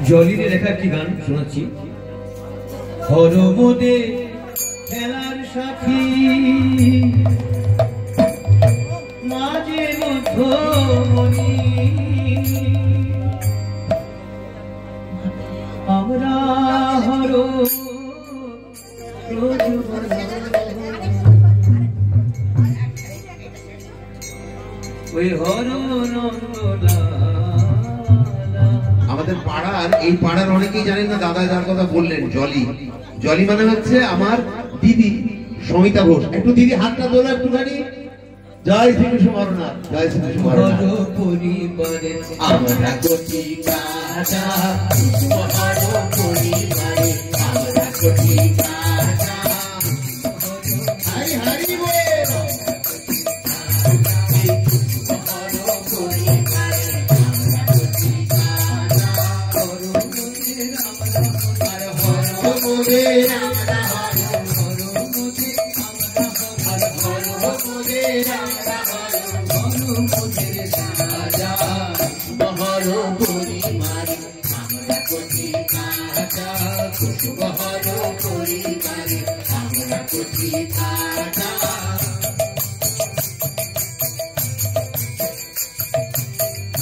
জলিরে লেখা একটি গান শোনাচ্ছি। হরমোদে খেলার সাথী মাঝে মধ্যমণি আমরা হর ওই হর নন্দলা। আমাদের পাড়ার এই পাড়ার অনেকেই জানেন না দাদা যার কথা বললেন জলি। জলি মানে হচ্ছে আমার দিদি সমিতা ঘোষ। একটু দিদি হাতটা তোলো একটুখানি। জয় শ্রীকৃষ্ণ মরনাথ, জয় শ্রীকৃষ্ণ মরনাথ। পরিবারে আমরা কচি কাঁচা পরিবারে আমরা কচি কাঁচা হরি হরি বল।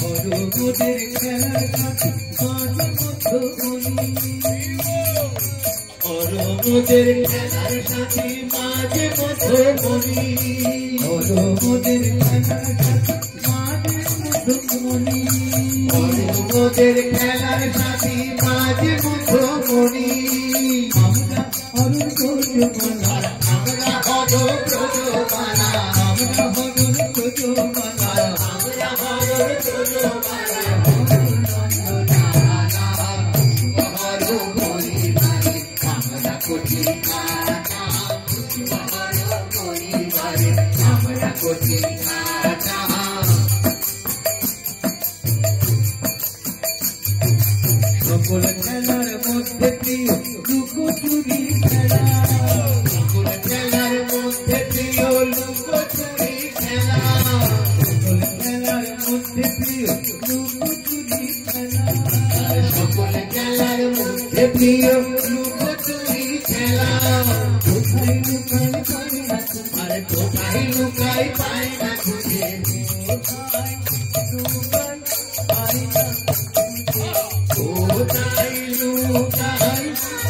হরমোদের খেলার সাথী মাঝে মধ্যমণি হরমোদের খেলার সাথী মাঝে মধ্যমণি হরমোদের খেলার সাথী মাঝে মধ্যমণি আমরা হরণ ব্রজমালা আমরা হরণ ব্রজমালা আমরা হরণ ব্রজমালা আমরা হরণ ব্রজমালা সকল খেলার মধ্যে প্রিয় লুকোচুরি খেলা সকল খেলার মধ্যে প্রিয় লুকোচুরি খেলা সকল খেলার মধ্যে প্রিয় লুকোচুরি খেলা সকল খেলার মধ্যে প্রিয় লুকোচুরি খেলা কোথায় লুকাই পাই না আর কোথায় লুকাই পাই না খুঁজে কোথায় লুকাই পাই না কোথায় লুকাই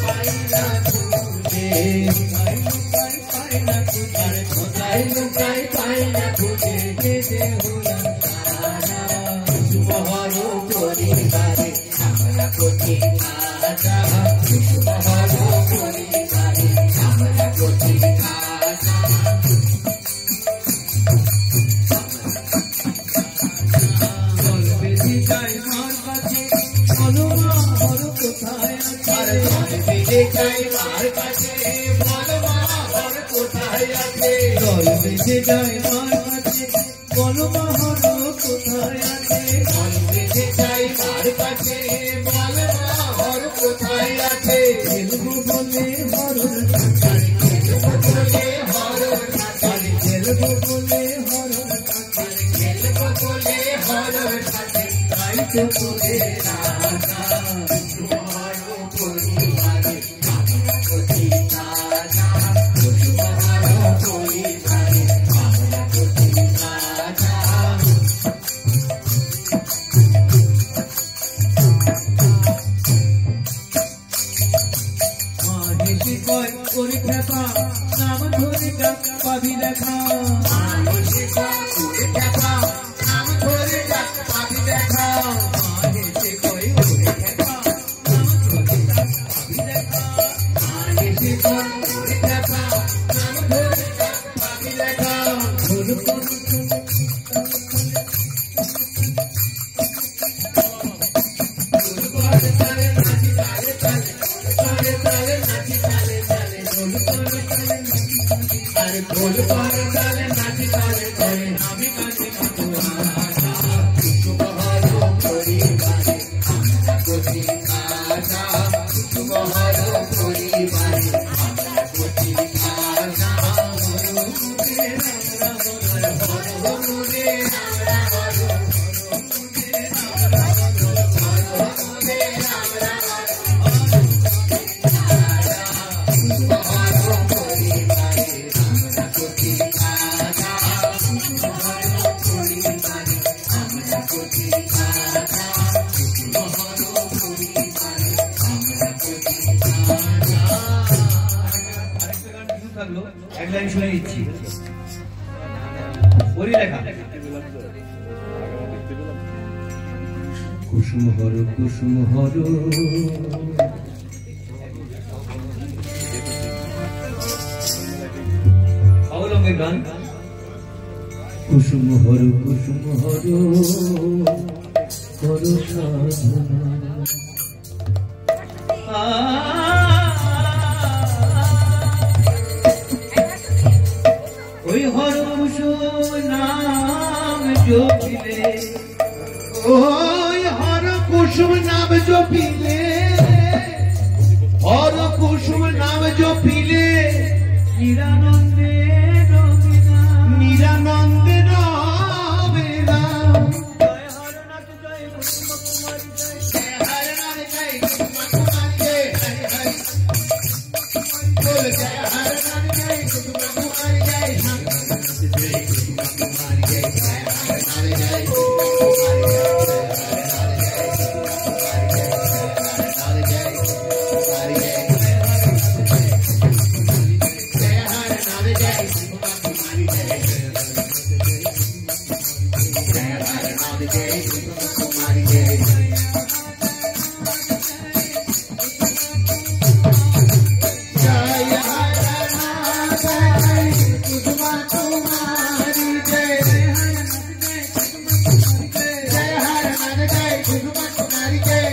পাই না খুঁজে কোথায় পাই না খুঁজে আর কোথায় লুকাই পাই না খুঁজে যেতে হলাম সারা শুভহর পরিবারে আমরা কচি কাঁচা শুভহর পরিবারে আমরা কচি কাঁচা জল বেশি যায় মার কাছে বলো মা হর কোথায় আছে জল বেশি যায় মার কাছে বলো মা হর কোথায় আছে জল বেশি যায় মার কাছে বলো মা হর কোথায় আছে জল বেশি যায় মার কাছে বলো মা হর কোথায় আছে খেলবো বলে হরর কাছে খেলবো বলে হরর কাছে খেলবো বলে হরর কাছে খেলবো বলে হরর কাছে তাই তো বলে রাজা শুভহর পরিবারে আমরা কচি কাঁচা শুভহর পরিবারে আমরা কচি কাঁচা মাহেশি কয় করে খেপা নাম ধরে পাবি দেখা মাহেশি কয় করে খেপা নাম ধরে পাবি দেখা মাহেশি কয় করে খেপা নাম ধরে পাবি দেখা মাহেশি কয় করে খেপা নাম ধরে পাবি দেখা ভুল করু ঢোল পারে তালে নাচি থাকলো, এক লাইন শুনে দিচ্ছি। ওরই লেখা। কুসুম হর কুসুম হর অবলম্বের গান। কুসুম হর কর সাধনা। ওই হর কুসুম নাম জপিলে, ওই হর কুসুম নাম জপিলে, হর কুসুম নাম জপিলে নিরানন্দে নিরানন্দে রবে রাম। জয় হরনাথ জয় কুসুম কুমারী জয়, জয় হরনাথ জয় কুসুম কুমারী জয়, হরি হরি বল। জয় হরনাথ জয় কুসুম কুমারী জয়, জয় কুসুম কুমারী জয়, জয় হরনাথ জয় কুসুম কুমারী জয়,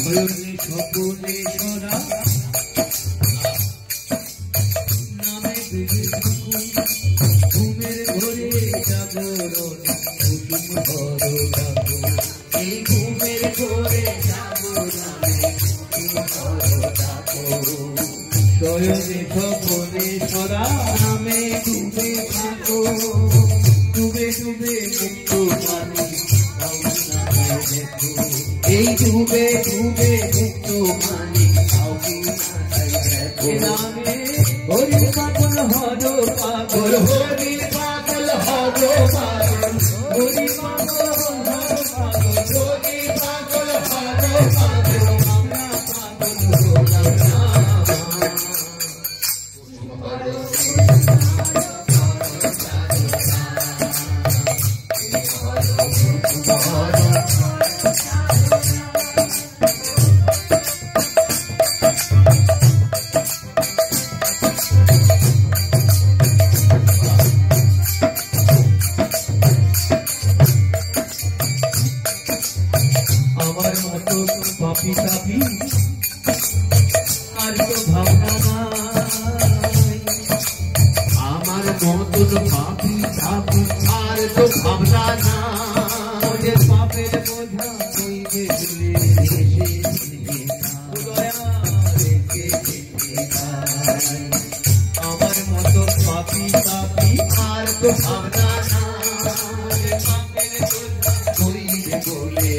শয়নে স্বপনে সদা নামে ঘুমের ঘরে জাগরণ কুসুম হর ডাকো এই ঘুমের ঘরে জাগরণে কুসুম হর ডাকো শয়নে স্বপনে সদা নামে ডুবে থাকো ডুবে ডুবে মুক্ত পানি এই ডুবে ডুবে মুক্ত পানি হরি পাগল হরো পাগল হরি পাগল হরো পাগল হরি পাগল হরো পাগল হরি পাগল হরো পাগল আমরা পাগল আমার মতো পাপি তাপি আর তো ভাবনা নাই আমার মতন পাপি তাপি আর তো ভাবনা না ওরে পাপের বোঝা কইবে তুলে এসে দয়া রেখে আমার মতো পাপি তাপি আর তো ভাবনা না ওরে পাপের বোঝা কইবে বলে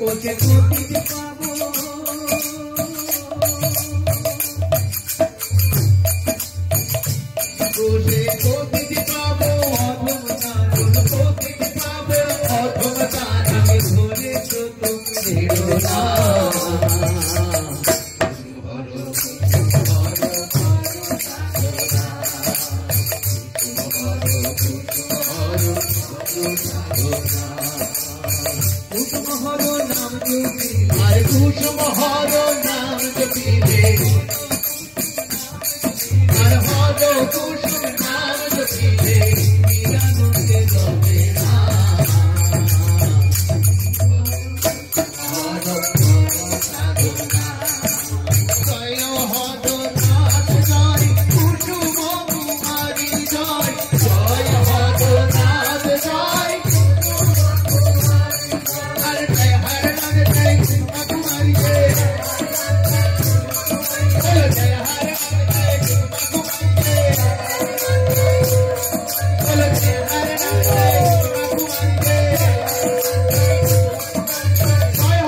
ওকে কোটিতে পাবো ওকে কোটিতে পাবো অধমতারণ কোটিতে পাবো অধমতারণ আমি ধরে তো তুমি না কুসুম হরো নাম জপি আর কুসুম হরো নাম জপিবে আর হরো কুসুম নাম জপিবে বিরানন্দে যাবে না জয় হরো নাথ জয় কুসুম কুমারী জয় জয় হরো নাথ জয় হর জয় হর নাথ জয় কুমারী জয় জয় হর নাথ জয় কুমারী জয় জয়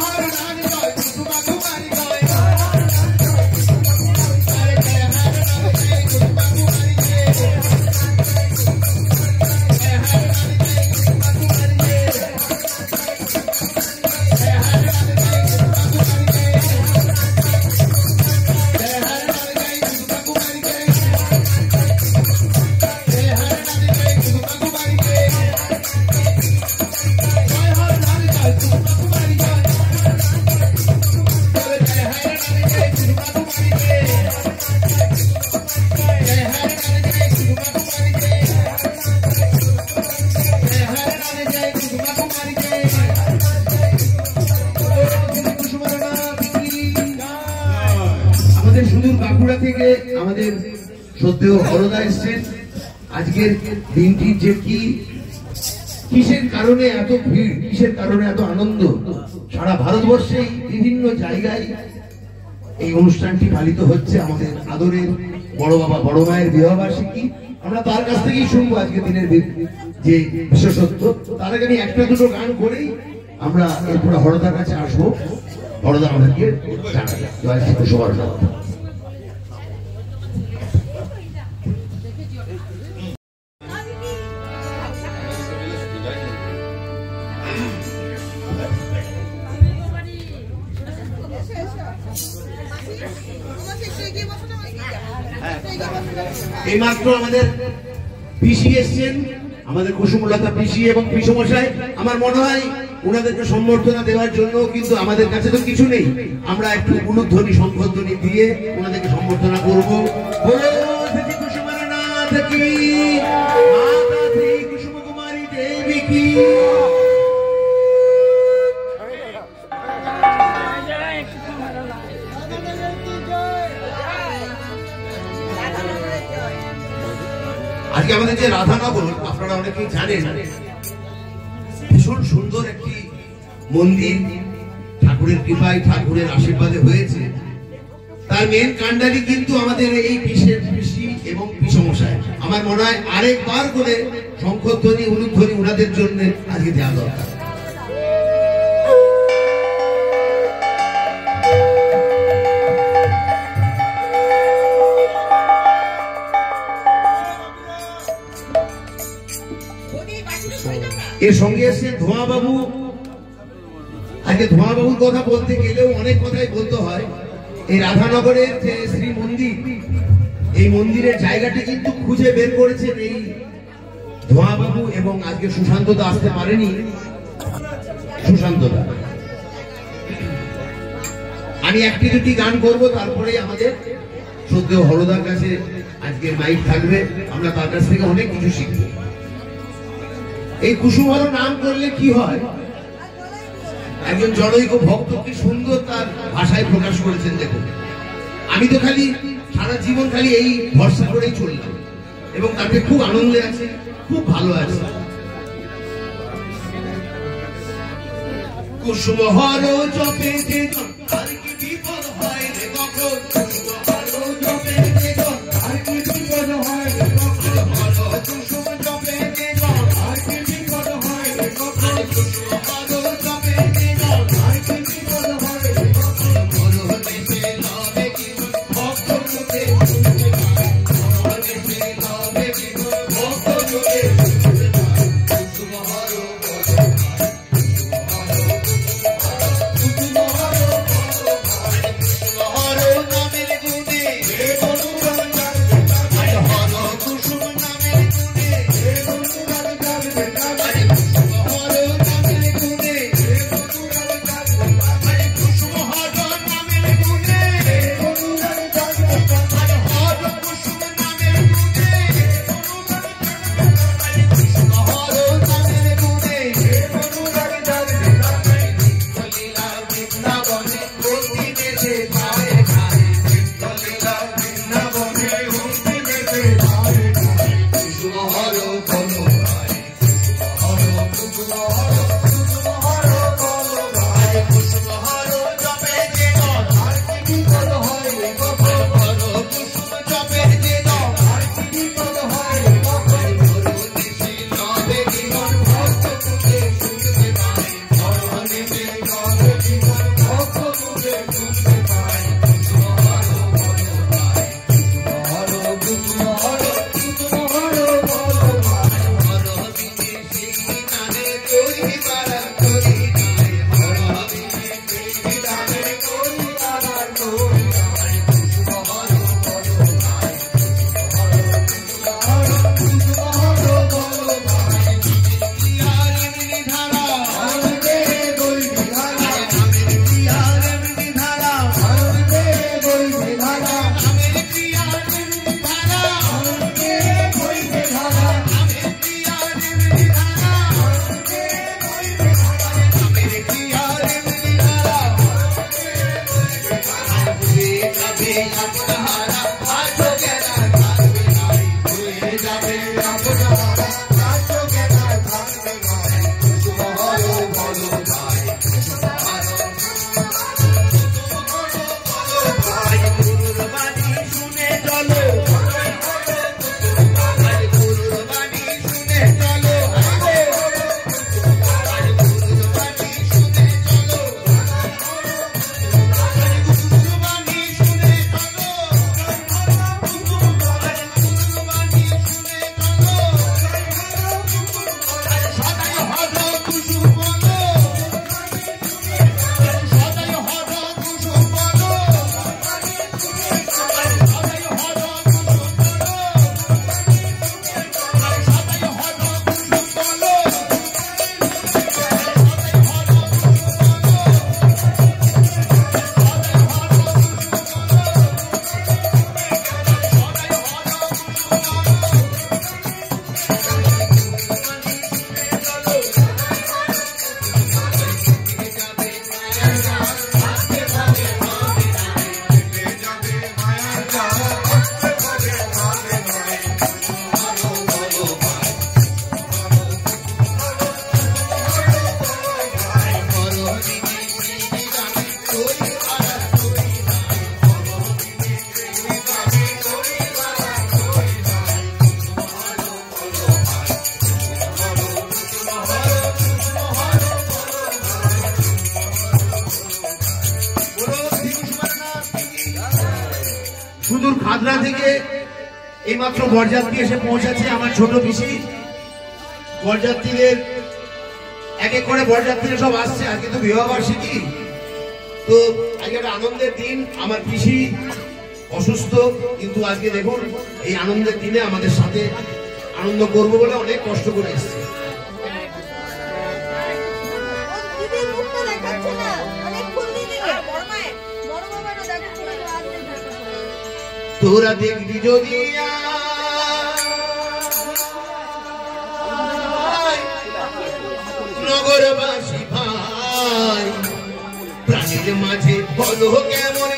হর নাথ জয় কুমারী জয় হর নাথ জয় কুমারী জয় আমাদের সুদূর বাঁকুড়া থেকে আমাদের শ্রদ্ধেয় হরদা এসছেন। আজকের দিনটির যে কিসের কারণে এত ভিড়, কিসের কারণে এত আনন্দ, সারা ভারতবর্ষে বিভিন্ন জায়গায় এই অনুষ্ঠানটি পালিত হচ্ছে। আমাদের আদরের বড় বাবা বড় মায়ের বিবাহবার্ষিকী, আমরা তার কাছ থেকেই শুনবো আজকে দিনের যে বিশেষত্ব। তার আগে আমি একটা দুটো গান করেই আমরা এরপরে হরদার কাছে আসবো। হরদা আমাদেরকে জানাবে। জয় শ্রী কুসুমার নাথ। এইমাত্র আমাদের পিসি এসছেন, আমাদের কুসুমলতা পিসি এবং পিসমশাই। আমার মনে হয় ওনাদেরকে সম্বর্ধনা দেওয়ার জন্য কিন্তু আমাদের কাছে তো কিছু নেই, আমরা একটু উলুধ্বনি শঙ্খধ্বনি দিয়ে ওনাদেরকে সম্বর্ধনা করবো। বলো শ্রী কুসুমারনাথ কি, মাতা শ্রী কুসুম কুমারী দেবী কি। আমাদের যে রাধানগর আপনারা অনেকেই জানেন, ভীষণ সুন্দর একটি মন্দির ঠাকুরের কৃপায় ঠাকুরের আশীর্বাদে হয়েছে। তার মেন কাণ্ডারি কিন্তু আমাদের এই পিসি এবং পিসমশাই। আমার মনে হয় আরেকবার করে শঙ্খধ্বনি উলুধ্বনি উনাদের জন্য আজকে দেওয়া দরকার। এর সঙ্গে এসে ধোঁয়া বাবু। আজকে ধোঁয়া বাবুর কথা বলতে গেলেও অনেক কথাই বলতে হয়। এই রাধানগরের যে শ্রী মন্দির, এই মন্দিরের জায়গাটি কিন্তু খুঁজে বের করেছেন এই ধোঁয়া বাবু, এবং আজকে সুশান্ত দা আসতে পারেনি। সুশান্ত দা, আমি একটি দুটি গান করবো, তারপরে আমাদের শ্রদ্ধেয় হরদার কাছে আজকে মাইক থাকবে, আমরা তার কাছ থেকে অনেক কিছু শিখবো। এই কুসুমহর নাম করলে কি হয়, একজন জনৈক ভক্ত কি সুন্দর তার ভাষায় প্রকাশ করেছেন। দেখুন, আমি তো খালি সারা জীবন খালি এই ভরসা করেই চললাম এবং তাতে খুব আনন্দে আছে, খুব ভালো আছে। কুসুমহর জপে যে আর কি বিপদ হয় রে কখন, কুসুমহর জপে যে আর কি বিপদ হয় রে কখন, কুসুম জপে যে আর কি বিপদ হয় রে কখন, কুসুমহর জপে যে আর কি বিপদ হয় রে কখন, মরণ দেশে লবে কি ভক্ত রূপে শুনতে পায়, মরণ দেশে লবে কি ভক্ত রূপে শুনতে পায়, কুসুমহর হাতড়া থেকে এইমাত্র বরযাত্রী এসে পৌঁছাচ্ছে আমার ছোট পিসি। বরযাত্রীদের এক এক করে বরযাত্রীরা সব আসছে। আজকে তো বিবাহ বার্ষিকী, তো আজকে একটা আনন্দের দিন। আমার পিসি অসুস্থ, কিন্তু আজকে দেখুন এই আনন্দের দিনে আমাদের সাথে আনন্দ করবো বলে অনেক কষ্ট করে এসছে। তোরা দেখবি যদি নগরবাসী ভাই, প্রাণীর মাঝে বলো কেমন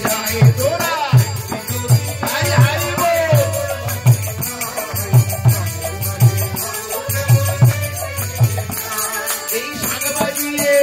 যায় তোরা এই শাক বাজিয়ে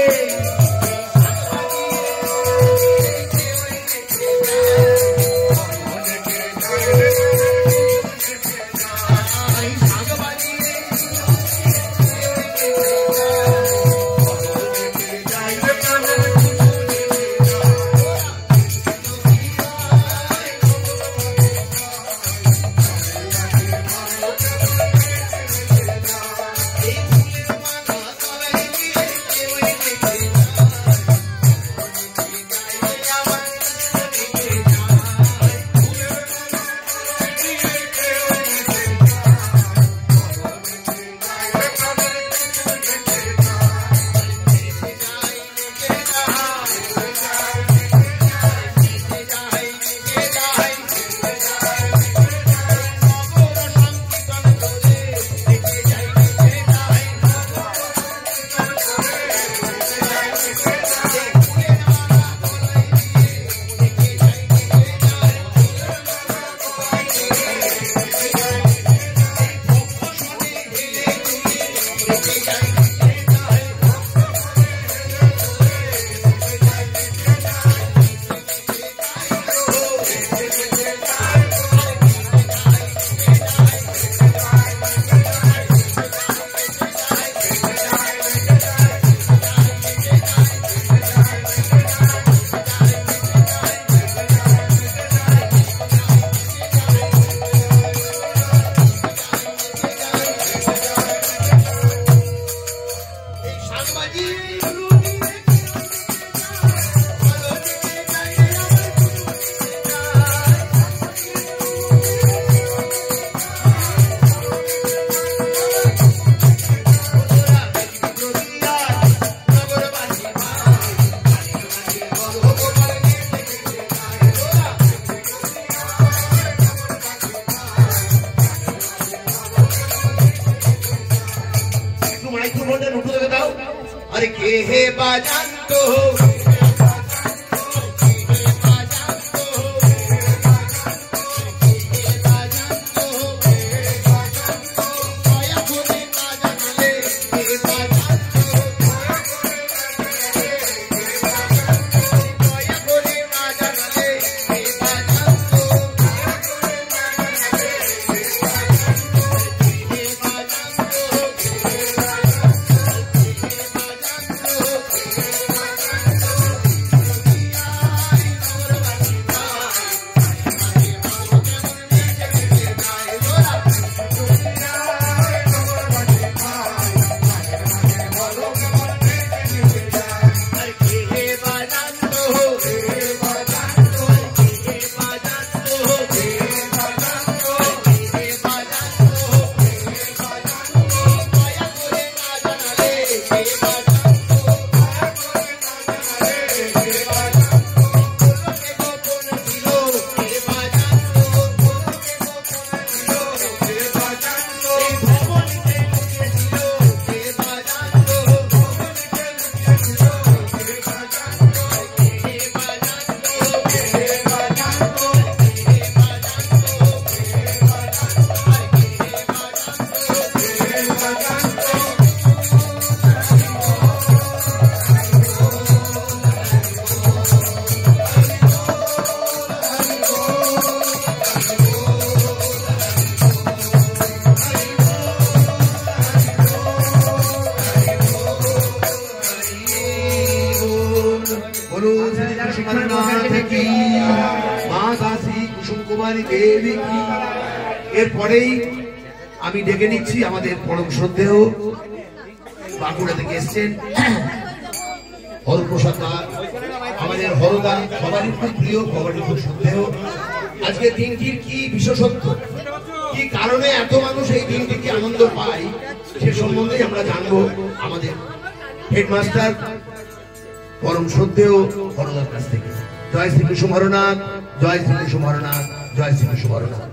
ভবানী দেবী কি। এরপরেই আমি ডেকে নিচ্ছি আমাদের পরম শ্রদ্ধেয় বাঁকুড়া থেকে এসছেন হরপ্রসাদ দা, আমাদের হরদা, সবারই খুব প্রিয়, সবারই খুব শ্রদ্ধেয়। আজকে দিনটির কি বিশেষত্ব, কি কারণে এত মানুষ এই দিনটিকে আনন্দ পায়, সে সম্বন্ধে আমরা জানবো আমাদের হেডমাস্টার পরম শ্রদ্ধেয় হরদার কাছ থেকে। জয় শ্রীকৃষ্ণ হরনাথ, জয় শ্রীকৃষ্ণ হরনাথ, জয় শ্রীকৃষ্ণ হরনাথ।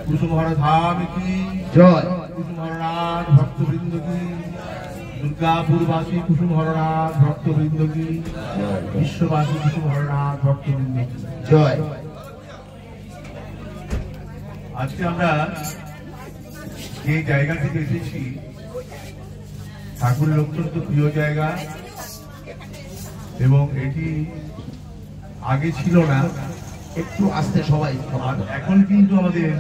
কুসুম হর ধাম কি জয়। কুসুম হরনাথ ভক্তবৃন্দ কি, দুর্গাপুরবাসী কুসুম হরনাথ ভক্তবৃন্দ কি, বিশ্ববাসী কুসুম হরনাথ ভক্তবৃন্দ কি জয়। আজকে আমরা যে জায়গা থেকে এসেছি ঠাকুরের অত্যন্ত প্রিয় জায়গা, এবং এটি আগে ছিল না, একটু আস্তে সবাই। আর এখন কিন্তু আমাদের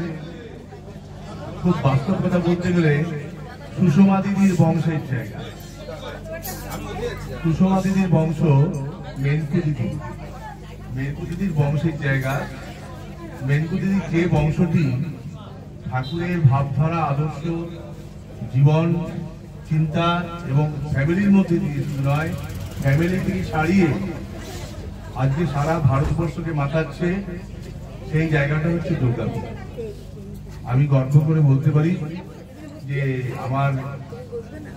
খুব বাস্তব কথা বলতে গেলে সুষমা দিদির বংশের জায়গা। সুষমা দিদির বংশ মেনকু দিদি, মেনকু দিদির বংশের জায়গা। মেনকু দিদির যে বংশটি ঠাকুরের ভাবধারা, আদর্শ, জীবন, চিন্তা এবং ফ্যামিলির মধ্যে দিয়ে নয়, ফ্যামিলি থেকে ছাড়িয়ে আজকে সারা ভারতবর্ষকে মাতাচ্ছে, সেই জায়গাটা হচ্ছে দুর্গাপুর। আমি গর্ব করে বলতে পারি যে আমার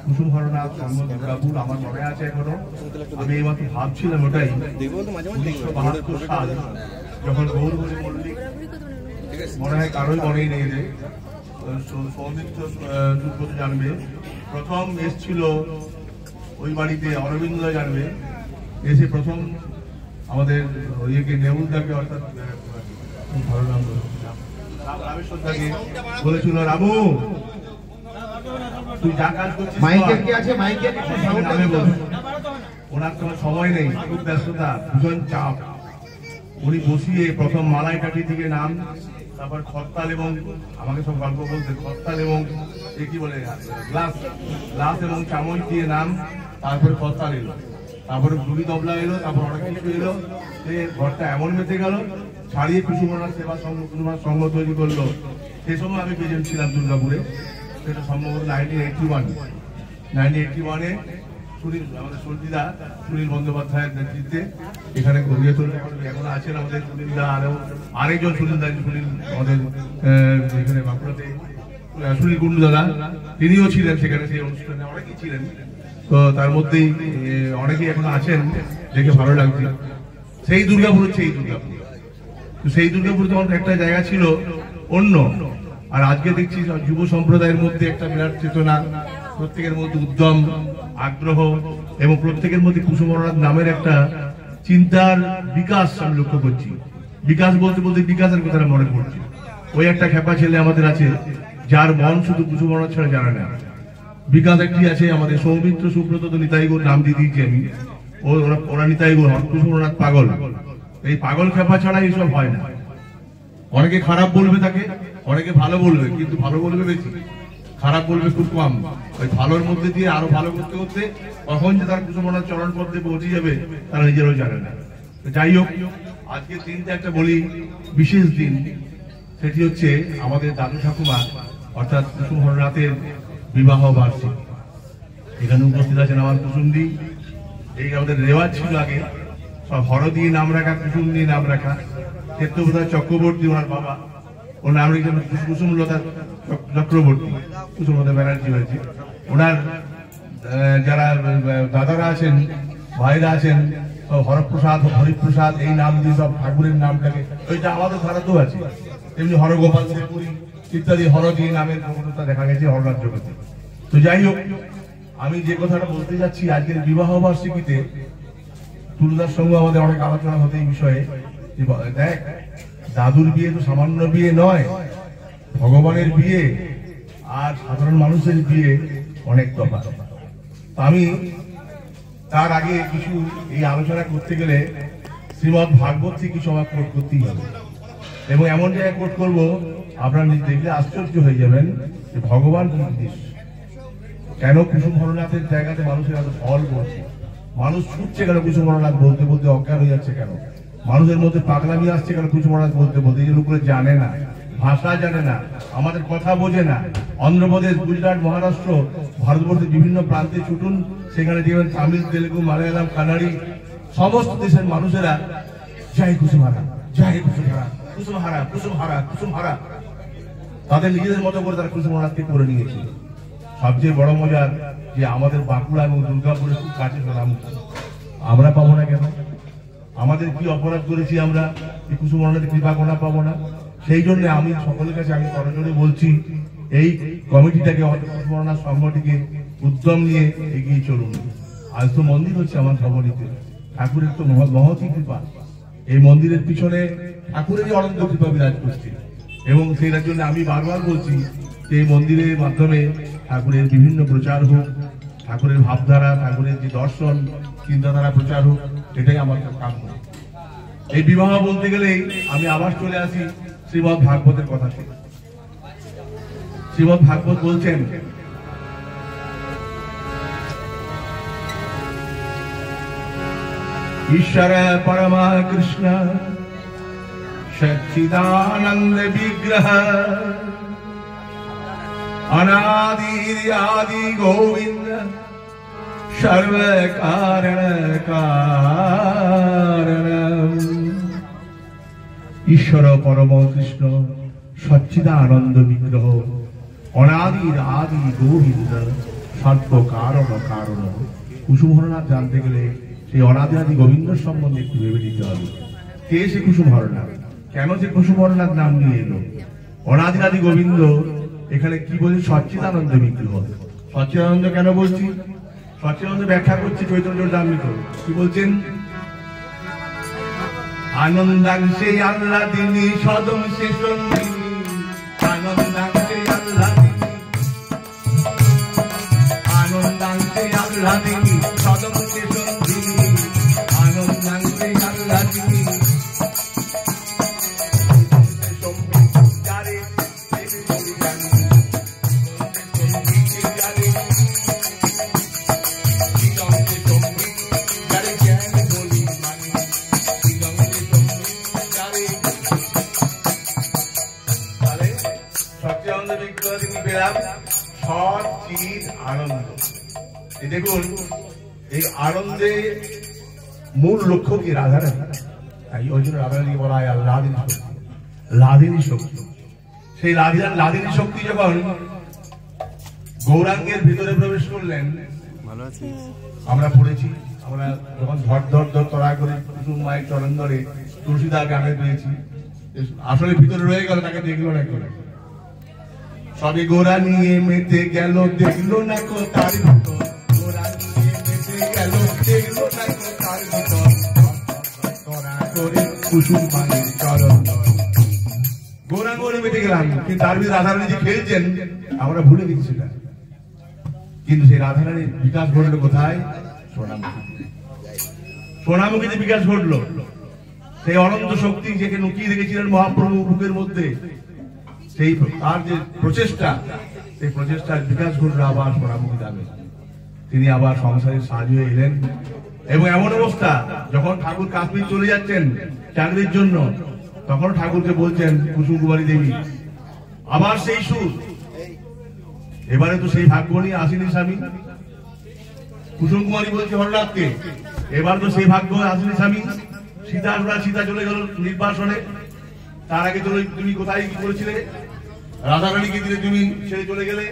কুসুম হরনাথ জন্ম দুর্গাপুর। আমার মনে আছে এখনো, আমি এইমাত্র ভাবছিলাম ওটাই 1972 সাল যখন গৌরহরি মল্লিক, মনে হয় কারোই মনেই নেই রে, সৌমিত্র সুব্রত জানবে, প্রথম এসছিল ওই বাড়িতে, অরবিন্দ জানবে, এসে প্রথম আমাদের ইয়েকে নেউলদাকে, অর্থাৎ ভালো নাম রামেশ্বরদাকে বলেছিল, রামু তুই যা কাজ করছিস, মাইকের কি আছে? মাইকের নামে বল। ওনার কোনো সময় নেই, খুব ব্যস্ততা, ভীষণ চাপ। উনি বসিয়ে প্রথম মালাই কাঠি থেকে নাম, তারপর খরতাল, এবং আমাকে সব গল্প বলতে, খরতাল এবং কি বলে গ্লাস এবং চামচ দিয়ে নাম, তারপরে খরতাল এলো, তারপরে গুলি তবলা এলো, তারপর অনেক কিছু এলো। ঘরটা এমন বেঁচে গেল, ছাড়িয়ে কুসুমনাথ সেবা সংঘ তৈরি করলো। সে সময় আমি প্রেজেন্ট ছিলাম দুর্গাপুরে, সেটা সম্ভবত 1981-এ সুনীল, আমাদের সুনীলদা, সুনীল বন্দ্যোপাধ্যায়ের নেতৃত্বে এখানে গড়িয়ে তোলা। এখন আছেন আমাদের সুনীলদা, আরেকজন সুনীলদা, সুনীল আমাদের এখানে বাঁকুড়াতে সুনীল কুণ্ডু দাদা, তিনিও ছিলেন সেখানে, সেই অনুষ্ঠানে অনেকেই ছিলেন। তো তার মধ্যেই অনেকেই এখন আছেন, দেখে ভালো লাগছে। সেই দুর্গাপুর হচ্ছে এই দুর্গাপুর। তো সেই দুর্গাপুর তখন একটা জায়গা ছিল অন্য, আর আজকে দেখছি যুব সম্প্রদায়ের মধ্যে একটা বিরাট চেতনা, প্রত্যেকের মধ্যে উদ্যম, আগ্রহ, এবং প্রত্যেকের মধ্যে কুসুম হরনাথ নামের একটা চিন্তার বিকাশ আমি লক্ষ্য করছি। বিকাশ বলতে বলতে বিকাশের কথাটা মনে পড়ছে। ওই একটা খেপা ছেলে আমাদের আছে, যার মন শুধু কুসুম হরনাথ ছাড়া জানে না। বিকাশ একটি আছে আমাদের, সৌমিত্র সুব্রত তো নিতাইগৌর নাম দিয়ে দিয়েছি আমি, ওরা নিতাইগৌর, কুসুম হরনাথ পাগল। এই পাগল খেপা ছাড়া এইসব হয় না। অনেকে খারাপ বলবে তাকে, অনেকে ভালো বলবে, কিন্তু ভালো বলবে বেশি, খারাপ বলবে খুব কম। ওই ভালোর মধ্যে দিয়ে আরো ভালো করতে করতে কখন যে তার কুসুম হরনাথ চরণ পথে পৌঁছে যাবে তারা নিজেরাও জানে না। যাই হোক, আজকের দিনটা একটা বলি বিশেষ দিন, সেটি হচ্ছে আমাদের দাদু ঠাকুমা অর্থাৎ কুসুম হরনাথের বিবাহ বার্ষিকী। এখানে উপস্থিত আছেন আমার কুসুমদি। এই আমাদের রেওয়াজ ছিল আগে সব হর দিয়ে নাম রাখা, কুসুম দিয়ে নাম রাখা। ক্ষেত্রপ্রসাদ চক্রবর্তী ওনার বাবা, ওর নাম রেখেছেন কুসুমলতা চক্রবর্তী, কুসুমলতা ব্যানার্জি হয়েছে। ওনার যারা দাদারা আছেন, ভাইরা আছেন, হরপ্রসাদ, হরিপ্রসাদ, এই নাম দিয়ে সব ঠাকুরের নামটাকে, ওইটা আমাদের ধারাতেও আছে। তেমনি হরগোপাল শেরপুরি ইত্যাদি হর দিয়ে নামের প্রবণতা দেখা গেছে হরনাথ জগতে। তো যাই হোক, আমি যে কথাটা বলতে যাচ্ছি, আজকের বিবাহ বার্ষিকীতে তুলদার সঙ্গে আমাদের অনেক আলোচনা হতে এই বিষয়ে। দেখ, দাদুর বিয়ে তো সামান্য বিয়ে নয়, ভগবানের বিয়ে আর সাধারণ মানুষের বিয়ে অনেক তফাৎ। আমি তার আগে কিছু এই আলোচনা করতে গেলে শ্রীমদ ভাগবত থেকে কিছু আমার কোট করতেই হবে, এবং এমন জায়গায় কোট করবো আপনারা দেখলে আশ্চর্য হয়ে যাবেন যে ভগবান কোন জিনিস। কেন কুসুম হরনাথের জায়গাতে মানুষের এত ফল পড়ছে, মানুষ ছুটছে কেন কুসুম হরনাথ বলতে বলতে অজ্ঞান হয়ে যাচ্ছে কেন, মানুষের মধ্যে পাগলামি আসছে কেন কুসুম হরনাথ বলতে বলতে? এই লোকগুলো জানে না, ভাষা জানে না, আমাদের কথা বোঝে না। অন্ধ্রপ্রদেশ, গুজরাট, মহারাষ্ট্র, ভারতবর্ষের বিভিন্ন প্রান্তে ছুটুন, সেখানে দেখবেন তামিল, তেলেগু, মালায়ালাম, কানাড়ি সমস্ত দেশের মানুষেরা জয় কুসুমহারা, জয় কুসুমহারা, কুসুমহারা, কুসুমহারা, কুসুমহারা, তাদের নিজেদের মতো করে তারা কুসুম হরনাথকে করে নিয়েছিল। সবচেয়ে বড় মজার যে আমাদের বাঁকুড়া এবং দুর্গাপুরে খুব কাছে সোনামুখী, আমরা পাবো না কেন? আমাদের কি অপরাধ করেছি আমরা এই কুসুম হরনাথের কৃপা কোনা পাবো না? সেই জন্য আমি সকলের কাছে আমি করজোড়ে বলছি, এই কমিটিটাকে, কুসুম হরনাথ সংগঠনকে উদ্যম নিয়ে এগিয়ে চলুন। আজ তো মন্দির হচ্ছে আমার ধবনীতে, ঠাকুরের তো মহতী কৃপা, এই মন্দিরের পিছনে ঠাকুরেরই অনন্ত কৃপা বিরাজ করছে। এবং সেটার জন্য আমি বারবার বলছি যে এই মন্দিরের মাধ্যমে ঠাকুরের বিভিন্ন প্রচার হোক, ঠাকুরের ভাবধারা, ঠাকুরের যে দর্শন চিন্তাধারা প্রচার হোক, এটাই আমার কাম্য। এই বিবাহ বলতে গেলেই আমি আবার চলে আসি শ্রীমদ ভাগবতের কথাতে। শ্রীমদ ভাগবত বলছেন, ঈশ্বর পরমা কৃষ্ণ সচ্চিদানন্দ বিগ্রহ অনাদি আদি গোবিন্দ সর্ব কারণ কারণ। ঈশ্বর পরম কৃষ্ণ সচ্চিদানন্দ বিগ্রহ অনাদির আদি গোবিন্দ সর্ব কারণ কারণ। কুসুম হরনাথ জানতে গেলে সেই অনাদি আদি গোবিন্দ সম্বন্ধে একটু ভেবে নিতে হবে। কে সে কুসুম হরনাথ, কেন সে কুসুম হরনাথ নাম নিয়ে এলো? অনাদি আদি গোবিন্দ এখানে কি বলছে? সচ্চিদানন্দ বিগ্রহ। সচ্চিদানন্দ কেন বলছি? সচ্চিদানন্দ ব্যাখ্যা করছি চৈতন্য চরিতামৃত। কি বলছেন? আনন্দাংশে আহ্লাদিনী সদম সে সঙ্গিনী, আনন্দাংশে আহ্লাদিনী, আনন্দাংশে আহ্লাদিনী সদম সে সঙ্গিনী, আনন্দাংশে আহ্লাদিনী আনন্দ। দেখুন এই আনন্দে মূল লক্ষ্য কি? রাধারানী। তাই ওই জন্য রাধারানীকে বলা হয় লাদিনী শক্তি, লাদিনী শক্তি। সেই লাদিনী শক্তি যখন গৌরাঙ্গের ভিতরে প্রবেশ করলেন, আমরা পড়েছি, আমরা যখন ধর ধর ধর তড়া করে কুসুম মায়ের চরণ ধরে তুলসীদার গানে পেয়েছি, আসলে ভিতরে রয়ে গেল, তাকে দেখলো না কেউ। সবে গোরা নিয়ে মেতে গেল, দেখলো না কো তার ভিতর, গোরা নিয়ে মেতে গেল, দেখলো না কো তার ভিতর, তড়া করে কুসুম মায়ের চরণ ধরে। গোরা গোরে মেতে গেলাম, কিন্তু তার ভিতরে রাধারানী যে খেলছেন আমরা ভুলে গেছি সেটা। কিন্তু সেই রাধারানীর বিকাশ ঘটলো কোথায়? সোনামুখীতে। সোনামুখীতে বিকাশ ঘটলো। সেই অনন্ত শক্তি যেকে লুকিয়ে রেখেছিলেন মহাপ্রভু বুকের মধ্যে, সেই তার যে প্রচেষ্টা, সেই প্রচেষ্টার বিকাশ ঘটলো আবার সোনামুখী ধামে। তিনি আবার সংসারের সাজ হয়ে এলেন। এবং এমন অবস্থা, যখন ঠাকুর কাশ্মীর চলে যাচ্ছেন চাকরির জন্য, তখন ঠাকুরকে বলছেন কুসুম কুমারী দেবী, আবার সেই সুর। এবারে তো সেই ভাগ্য নিয়ে আসেনি স্বামী। কুসুম কুমারী বলছে হরনাথকে, এবার তো সেই ভাগ্য আসেনি স্বামী। সীতা চলে গেল নির্বাসনে, তার আগে তুমি কোথায় কি করেছিলে? রাধারানীকে দিলে তুমি ছেড়ে চলে গেলে,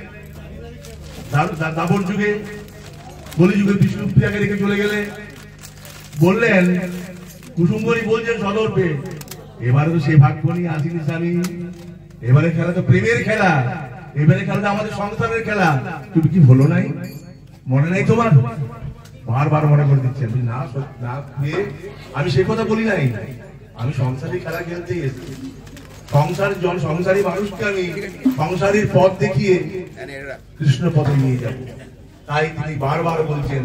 দাপর যুগে, বলি যুগে বিষ্ণুপ্রিয়াকে রেখে চলে গেলে। বললেন কুসুমবরী বলছেন সদর্পে, এবারে তো সেই ভাগ্য নিয়ে আসেনি স্বামী। এবারে খেলা তো প্রেমের খেলা, এবারে খেলাটা আমাদের সংসারের খেলা। তুমি কি বলো নাই? মনে নাই তোমার? বারবার মনে করে দিচ্ছেন না, আমি সে কথা বলি নাই। আমি সংসারী খেলা খেলতে এসেছি, সংসারী মানুষকে আমি সংসারীর পথ দেখিয়ে কৃষ্ণ পথে নিয়ে যাব। তাই তিনি বারবার বলছেন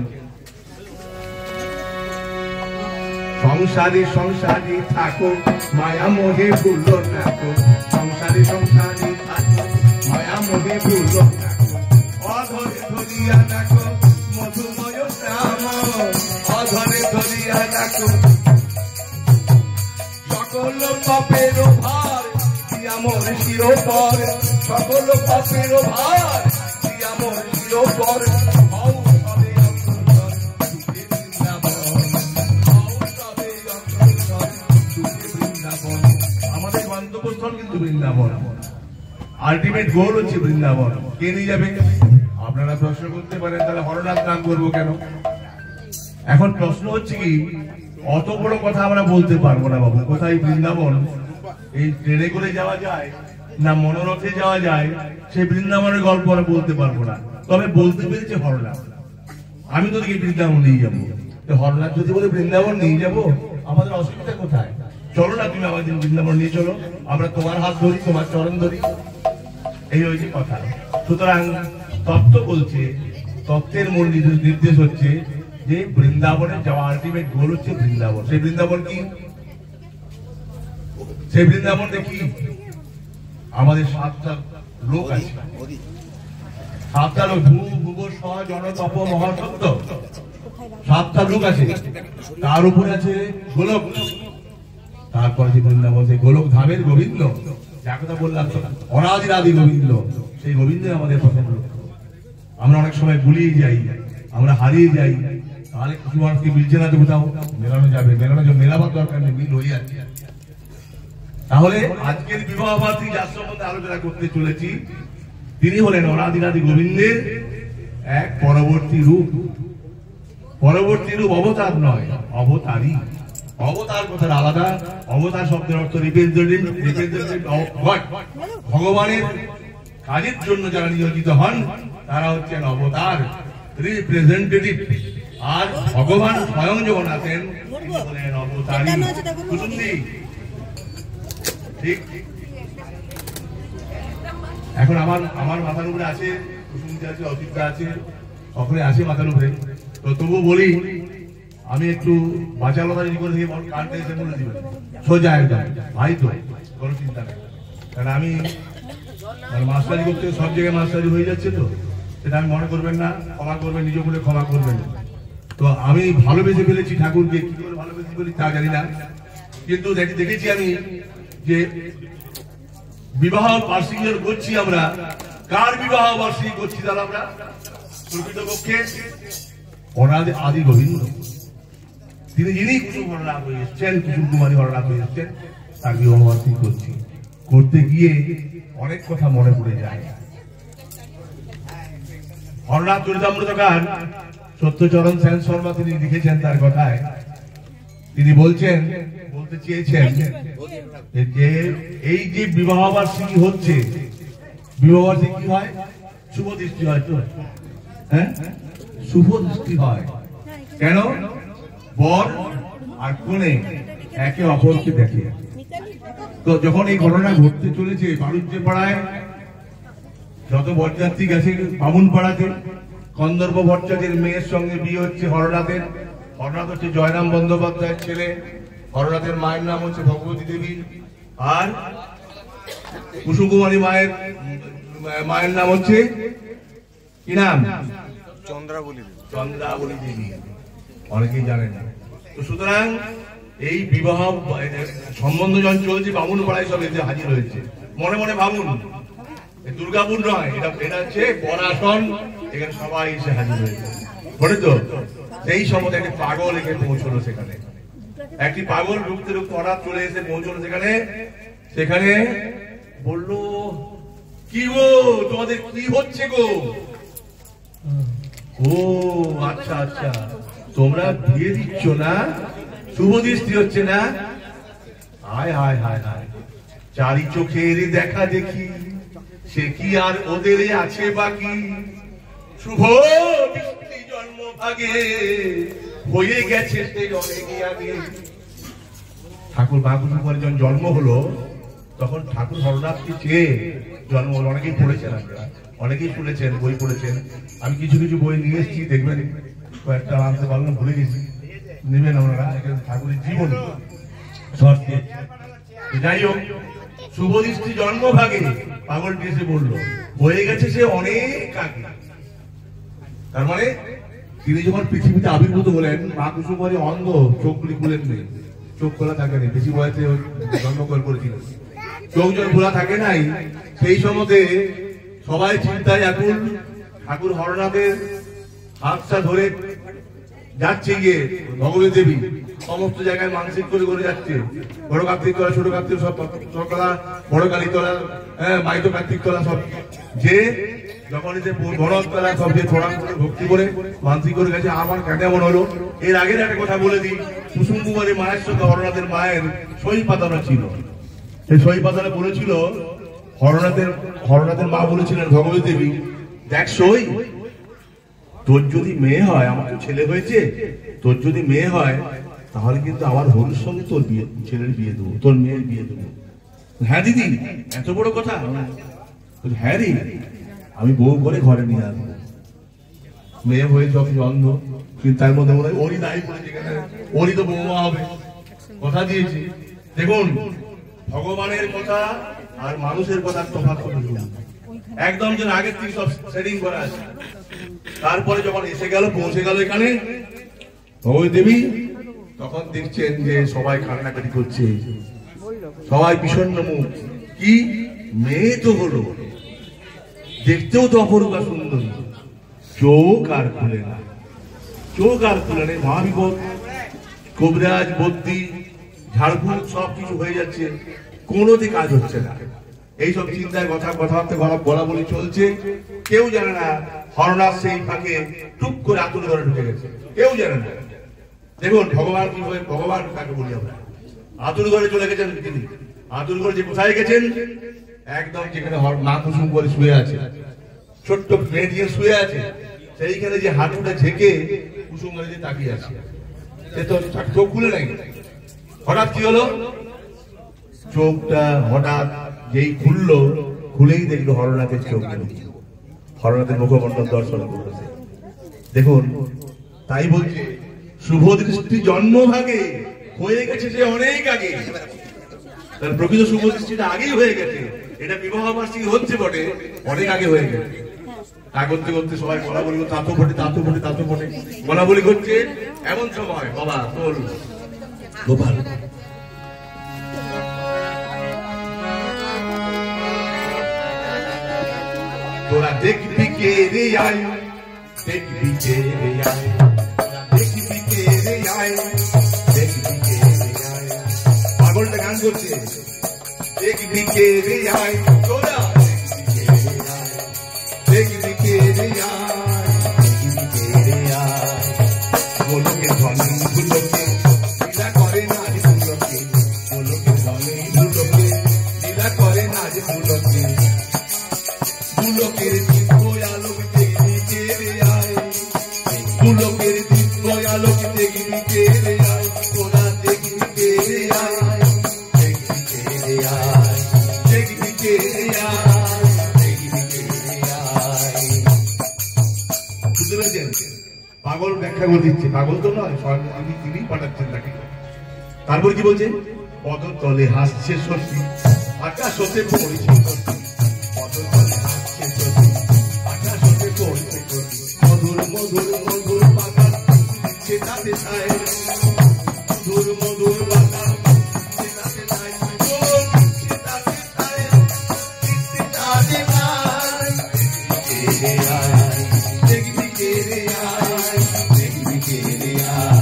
সংসারী সংসারী থাকো, মায়া মোহে ভুলো না কো। সংসারী সংসারী থাকো, মায়া মোহে ভুলো না কো। অধরে ধরিয়া ধরিয়া দেখো মধুময় শ্যাম অধরে ধরিয়া দেখো সকল পাপের ভার দিয়া মোর শিরোপর সকল পাপের ভার দিয়া মোর শিরোপর হও সবে অগ্রসর সুখে বৃন্দাবন হও সবে অগ্রসর সুখে বৃন্দাবন। আমাদের গন্তব্যস্থল কিন্তু বৃন্দাবন, আলটিমেট গোল হচ্ছে বৃন্দাবন। কে নিয়ে যাবে? আপনারা প্রশ্ন করতে পারেন তাহলে হরনাথ নাম করবো কেন? এখন প্রশ্ন হচ্ছে কি, অত বড় কথা আমরা বলতে পারবো না বাবু। কোথায় বৃন্দাবন? এই ট্রেনে করে যাওয়া যায় না মনোরথে যাওয়া যায়, সেই বৃন্দাবনের গল্প আমরা বলতে পারবো না। তবে বলতে পেরেছে হরনাথ। আমি তো দেখি বৃন্দাবন নিয়ে যাবো, হরনাথ যদি বলে বৃন্দাবন নিয়ে যাবো, আমাদের অসুবিধা কোথায়? চলো না তুমি আমাদের বৃন্দাবন নিয়ে চলো, আমরা তোমার হাত ধরি, তোমার চরণ ধরি, এই হয়েছে কথা। সুতরাং তত্ত্ব বলছে, তত্ত্বের মূল নির্দেশ হচ্ছে যে বৃন্দাবনে যাওয়া আলটিমেট গোল হচ্ছে বৃন্দাবন। সেই বৃন্দাবন কি? সেই বৃন্দাবন দেখি আমাদের 7টা লোক আছে, 7টা লোক, ভূ ভুব স জন তপ মহাসত্য, 7টা লোক আছে। তার উপরে আছে গোলক, তারপরে যে বৃন্দাবন সেই গোলক ধামের গোবিন্দ, যা কথা বললাম অনাদির আদি গোবিন্দ, সেই গোবিন্দ আমাদের প্রথম লক্ষ্য। আমরা অনেক সময় ভুলিয়ে যাই, আমরা হারিয়ে যাই, তাহলে কিছু মানুষকে মিলছে না, তো কোথাও মেলানো যাবে, মেলাবার দরকার নেই, মিল হয়ে যাচ্ছে। তাহলে আজকের বিবাহ বার্ষিকী যার সম্বন্ধে আলোচনা করতে চলেছি, তিনি হলেন অনাদির আদি গোবিন্দের এক পরবর্তী রূপ। পরবর্তী রূপ অবতার নয়, অবতারই। অবতার কথার আলাদা, অবতার শব্দের অর্থ রিপ্রেজেন্টেটিভ অফ গড। ভগবানের কাজের জন্য যারা নিয়োজিত হন তারা হচ্ছেন অবতার, রিপ্রেজেন্টেটিভ। আর ভগবান স্বয়ং যখন আছেন তিনি হলেন অবতারী। ঠিক। এখন আমার মাথার উপরে আছে কুসুমতি আছে, অচিত্রা আছে, সকলে আছে মাথার উপরে। তো তবু বলি, আমি একটু বাঁচালতা যদি করে কানতে এসে বলে দিবেন সোজা একদম, ভাই তো কোনো চিন্তা নেই। কারণ আমি মাস্টারি করতে সব জায়গায় মাস্টারি হয়ে যাচ্ছে, তো সেটা আমি মনে করবেন না, ক্ষমা করবেন, নিজ বলে ক্ষমা করবেন। তো আমি ভালোবেসে ফেলেছি ঠাকুরকে, কি করে ভালোবেসে ফেলি তা জানি না, কিন্তু দেখেছি আমি যে বিবাহ বার্ষিকী করছি আমরা, কার বিবাহ বার্ষিকী করছি তাহলে আমরা প্রকৃতপক্ষে অনাদি আদি গোবিন্দ, তিনি যিনি কুসুম হরনাথ হয়ে এসছেন, কুসুম কুমারী হরনাথ হয়ে এসছেন, তার বিবাহ বার্ষিকী করছি। করতে গিয়ে অনেক কথা মনে পড়ে যায়। হরনাথ চরিতামৃতকার সত্যচরণ সেন শর্মা তিনি লিখেছেন, তার কথায় তিনি বলতে চেয়েছেন যে এই যে বিবাহ বার্ষিকী হচ্ছে, বিবাহ বার্ষিকী কি হয়? শুভ দৃষ্টি হয়। তো হ্যাঁ, শুভ দৃষ্টি হয় কেন? বর আর কনে একে অপরকে দেখে। তো যখন এই ঘটনা ঘটতে চলেছে বাড়ুজ্যে পাড়ায়, যত বরযাত্রী গেছে বামুন পাড়াতে, কন্দর্প ভট্টাচার্যের মেয়ের সঙ্গে বিয়ে হচ্ছে হরনাথের। হরনাথ হচ্ছে জয়রাম বন্দ্যোপাধ্যায়ের ছেলে, হরনাথের মায়ের নাম হচ্ছে ভগবতী দেবী, আর কুসুম কুমারী মায়ের নাম হচ্ছে কি নাম? চন্দ্রাবলী দেবী, অনেকেই জানেন না। তো সুতরাং এই বিবাহ সম্বন্ধ যখন চলছে, বামুন পাড়ায় সব এসে হাজির হয়েছে। মনে মনে ভাবুন, দুর্গাপুর নয়, এটা হচ্ছে পরাশন, এখানে সবাই এসে হাজির হয়েছে। বলে তো সেই সময় একটি পাগল এখানে পৌঁছলো। সেখানে একটি পাগল ঢুকতে ঢুকতে হঠাৎ চলে এসে পৌঁছলো সেখানে বললো, কি গো তোমাদের কি হচ্ছে গো? ও আচ্ছা আচ্ছা, তোমরা বিয়ে দিচ্ছ না, শুভ দৃষ্টি হচ্ছে না? হায় হায় হায় হায়, চারি চোখের দেখা দেখি, সে কি আর ওদের আছে বাকি? শুভ দৃষ্টি জন্ম ভাগে হয়ে গেছে সে অনেক আগে। ঠাকুর বাবুর পরে যখন জন্ম হলো, তখন ঠাকুর হরনাথকে চেয়ে জন্ম হলো। অনেকেই পড়েছেন, আপনারা অনেকেই শুনেছেন, বই পড়েছেন। আমি কিছু কিছু বই নিয়ে এসেছি, দেখবেন কয়েকটা আনতে পারলাম, ভুলে গেছি, নেবেন আপনারা। ঠাকুরের জীবন শর্তে, যাই হোক, শুভ দৃষ্টি জন্ম ভাগে পাগলটি এসে বললো, হয়ে গেছে সে অনেক আগে। তার মানে তিনি যখন পৃথিবীতে আবির্ভূত হলেন, মা কুসুমারী অন্ধ, চোখগুলি খুলেন নেই, চোখ খোলা থাকে না, বেশি বয়সে জন্মগ্রহণ করেছিলেন, চোখ যখন খোলা থাকে নাই, সেই সময়তে সবাই চিন্তায় আকুল। ঠাকুর হরনাথের হাতটা ধরে যাচ্ছে গিয়ে ভগবতী দেবী সমস্ত জায়গায় মানসিক করে করে যাচ্ছে, বড় কার্তিক তলা, ছোট কার্তিক সব তলা, বড় কালী তলা, মাইতো কার্তিক তলা সব, যে যখন বড় তলা সব যে প্রণাম করে ভক্তি করে মানসিক করে গেছে। আমার কেমন হলো, এর আগের একটা কথা বলে দিই, কুসুম কুমারী মায়ের সঙ্গে হরনাথের মায়ের সই পাতানো ছিল। সেই সই পাতানো বলেছিল, হরনাথের মা বলেছিলেন ভগবতী দেবী, দেখ সই, তোর যদি মেয়ে হয়, আমার তো ছেলে হয়েছে, তোর যদি মেয়ে হয় তাহলে কিন্তু আমার হরির সঙ্গে তোর বিয়ে, ছেলের বিয়ে দেবো, তোর মেয়ের বিয়ে দেবো। হ্যাঁ দিদি, এত বড় কথা? হ্যাঁ রে, আমি বউ করে ঘরে নিয়ে আসবো। মেয়ে হয়ে যখন অন্ধ, কিন্তু তার মধ্যে মনে হয় ওরই দায়ী পড়েছে, ওরই তো বৌমা হবে, কথা দিয়েছি। দেখুন, ভগবানের কথা আর মানুষের কথা তফাৎ করে দিলাম একদম, যেন আগের থেকে সব সেটিং করা আছে। তারপরে যখন এসে গেল, পৌঁছে গেল এখানে ভগবতী দেবী, তখন দেখছেন যে সবাই কান্নাকাটি করছে, সবাই বিষণ্ণ মুখ। কি মেয়ে তো হলো, দেখতেও তো অপরূপা সুন্দরী, চোখ আর খুলে না, চোখ আর খুলে নেই। মহাবিপদ, কবিরাজ, বদ্যি, ঝাড়ফুঁক সবকিছু হয়ে যাচ্ছে, কোনোতে কাজ হচ্ছে না। এইসব চিন্তায় কথাবার্তা বলা বলি চলছে, কেউ জানে না হরনাথ সেই ফাঁকে টুক করে আতুর ঘরে ঢুকে গেছে, কেউ জানে না। দেখুন ভগবান কি হয়ে, ভগবান কাকে বলি আমরা, আতুর ঘরে চলে গেছেন তিনি। আতুর ঘরে যে কোথায় গেছেন, একদম যেখানে মা কুসুম করে শুয়ে আছে, ছোট্ট মেয়ে দিয়ে শুয়ে আছে, সেইখানে যে হাঁটুটা ঝেঁকে কুসুম করে যে তাকিয়ে আছে, সে তো চোখ খুলে নাই। হঠাৎ কি হলো, চোখটা হঠাৎ যেই খুললো, খুলেই দেখলো হরনাথের চোখ, হরনাথের মুখমণ্ডল দর্শন করতেছে। দেখুন, তাই বলছে শুভ দৃষ্টি জন্মভাগে হয়ে গেছে যে অনেক আগে, তার প্রকৃত শুভ দৃষ্টিটা আগেই হয়ে গেছে। এটা বিবাহ বার্ষিকী হচ্ছে বটে, অনেক আগে হয়ে গেছে। তা করতে করতে সবাই বলা বলি, তাতো ফোটে, তাতো ফোটে, তাতো ফোটে বলা বলি করছে। এমন সময় বাবা তোর গোপাল তোরা দেখবি কে রে আয়, দেখবি কে রে আয়, দেখবি কে রে আয়, দেখবি কে রে আয়। পাগলটা গান করছে, দেখবি কে রে আয়, তোরা দেখবি কে রে আয়, দেখবি কে রে আয়। গোলকে ধনী দুলোকে লীলা করে নাজ দুলোকে, গোলকে ধনী দুলোকে লীলা করে নাজ দুলোকে। দুলোকের দিব্য আলোক দেখবি কে রে আয়, দুলোকের দিব্য আলোক দেখবি কে রে আয়, তোরা দেখবি কে রে আয়, দেখবি কে রে আয়, দেখবি কে রে আয়, দেখবি কে রে আয়। বুঝতে পেরেছেন? পাগল ব্যাখ্যা করে দিচ্ছে, পাগল তো নয়, স্বয়ং তিনি পাঠাচ্ছেন তাকে। তারপর কি বলছে, পদতলে হাসছে সত্যি, আকাশ হতে পড়েছে সত্যি, পদতলে হাসছে সত্যি, আকাশ হতে পড়েছে সত্যি। মধুর মধুর মধুর বাগান দিচ্ছে তাতে ছায়, মধুর মধুর বাগান দিচ্ছে তাতে ছায়, দিচ্ছে তাতে ছায়, দিচ্ছে তাতে ছায়। কে রে আয়, দেখবি কে রে আয়, দেখবি কে রে আয়,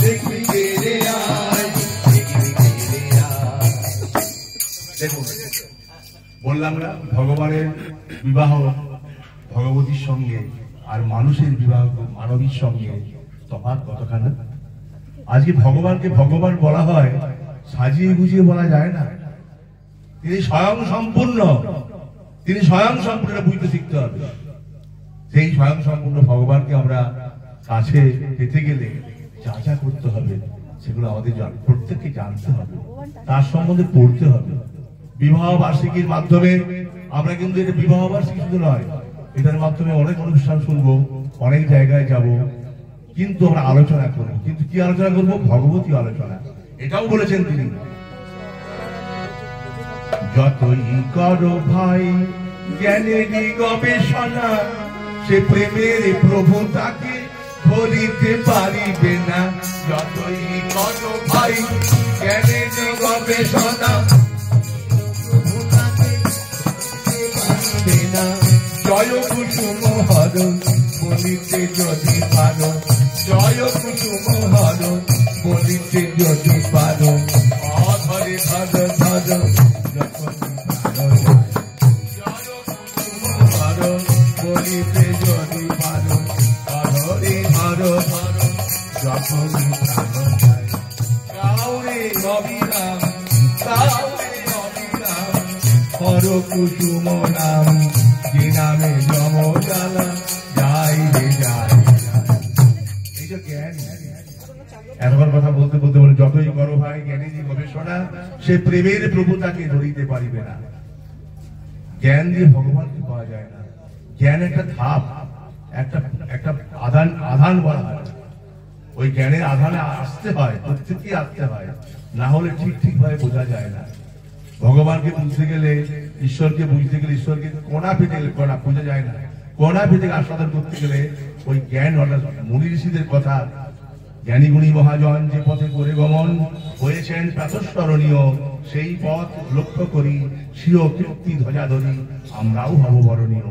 দেখবি কে রে আয়, দেখবি কে রে আয়। দেখুন, বললাম না ভগবানের বিবাহ ভগবতীর সঙ্গে আর মানুষের বিবাহ মানবীর সঙ্গে তফাৎ কতখানা। আজকে ভগবানকে ভগবান বলা হয়, সাজিয়ে গুজিয়ে বলা যায় না। তিনি স্বয়ং সম্পূর্ণ, তিনি স্বয়ং সম্পূর্ণ, বুঝতে শিখতে হবে। সেই স্বয়ং সম্পূর্ণ ভগবানকে আমরা কাছে পেতে গেলে যা যা করতে হবে সেগুলো আমাদের প্রত্যেককে জানতে হবে, তার সম্বন্ধে পড়তে হবে। বিবাহ বার্ষিকীর মাধ্যমে আমরা কিন্তু এটা বিবাহ বার্ষিকী শুধু নয়, এটার মাধ্যমে অনেক অনুষ্ঠান শুনবো, অনেক জায়গায় যাব, কিন্তু আমরা আলোচনা করবো। কিন্তু কি আলোচনা করবো? ভগবতী আলোচনা। এটাও বলেছেন তিনি, যতই করো ভাই জ্ঞানেরই গবেষণা, সে প্রেমের প্রভু তাকে ধরিতে পারিবে না। যতই করো ভাই জ্ঞানের গবেষণা, জয় কুসুম হরণ বলিতে যদি পারো, জয় কুসুম হরণ বলিতে যদি পারো, অধরে ধর ধর বলিতে যদি পারো, অধরে ধর ধর যখন কাউরে অবিরাম, কাউরে অবিরাম হর কুসুম নাম, যে নামে যমজ্বালা যাই রে যাই। এই যে জ্ঞান, এতবার কথা বলতে বলতে বলে যতই করো ভাই জ্ঞানী যে গবেষণা, সে প্রেমের প্রভু তাকে ধরিতে পারিবে না। জ্ঞান দিয়ে ভগবানকে পাওয়া যায় না। জ্ঞান একটা ধাপ, একটা আধান বলা হয়। ওই জ্ঞানের আধানে আসতে হয়, প্রত্যেককে আসতে হয়, না হলে ঠিক ভাবে বোঝা যায় না। ভগবানকে বুঝতে গেলে, ঈশ্বরকে বুঝতে গেলে, ঈশ্বরকে কোনা পেতে গেলে কোনা বোঝা যায় না। কোনা পেতে আস্বাদন করতে গেলে ওই জ্ঞান, মুনি ঋষিদের কথা, জ্ঞানী গুণী মহাজন যে পথে করে গমন হয়েছেন প্রাতঃস্মরণীয়, সেই পথ লক্ষ্য করি স্বীয় কীর্তি ধ্বজা ধরি আমরাও হব বরণীয়।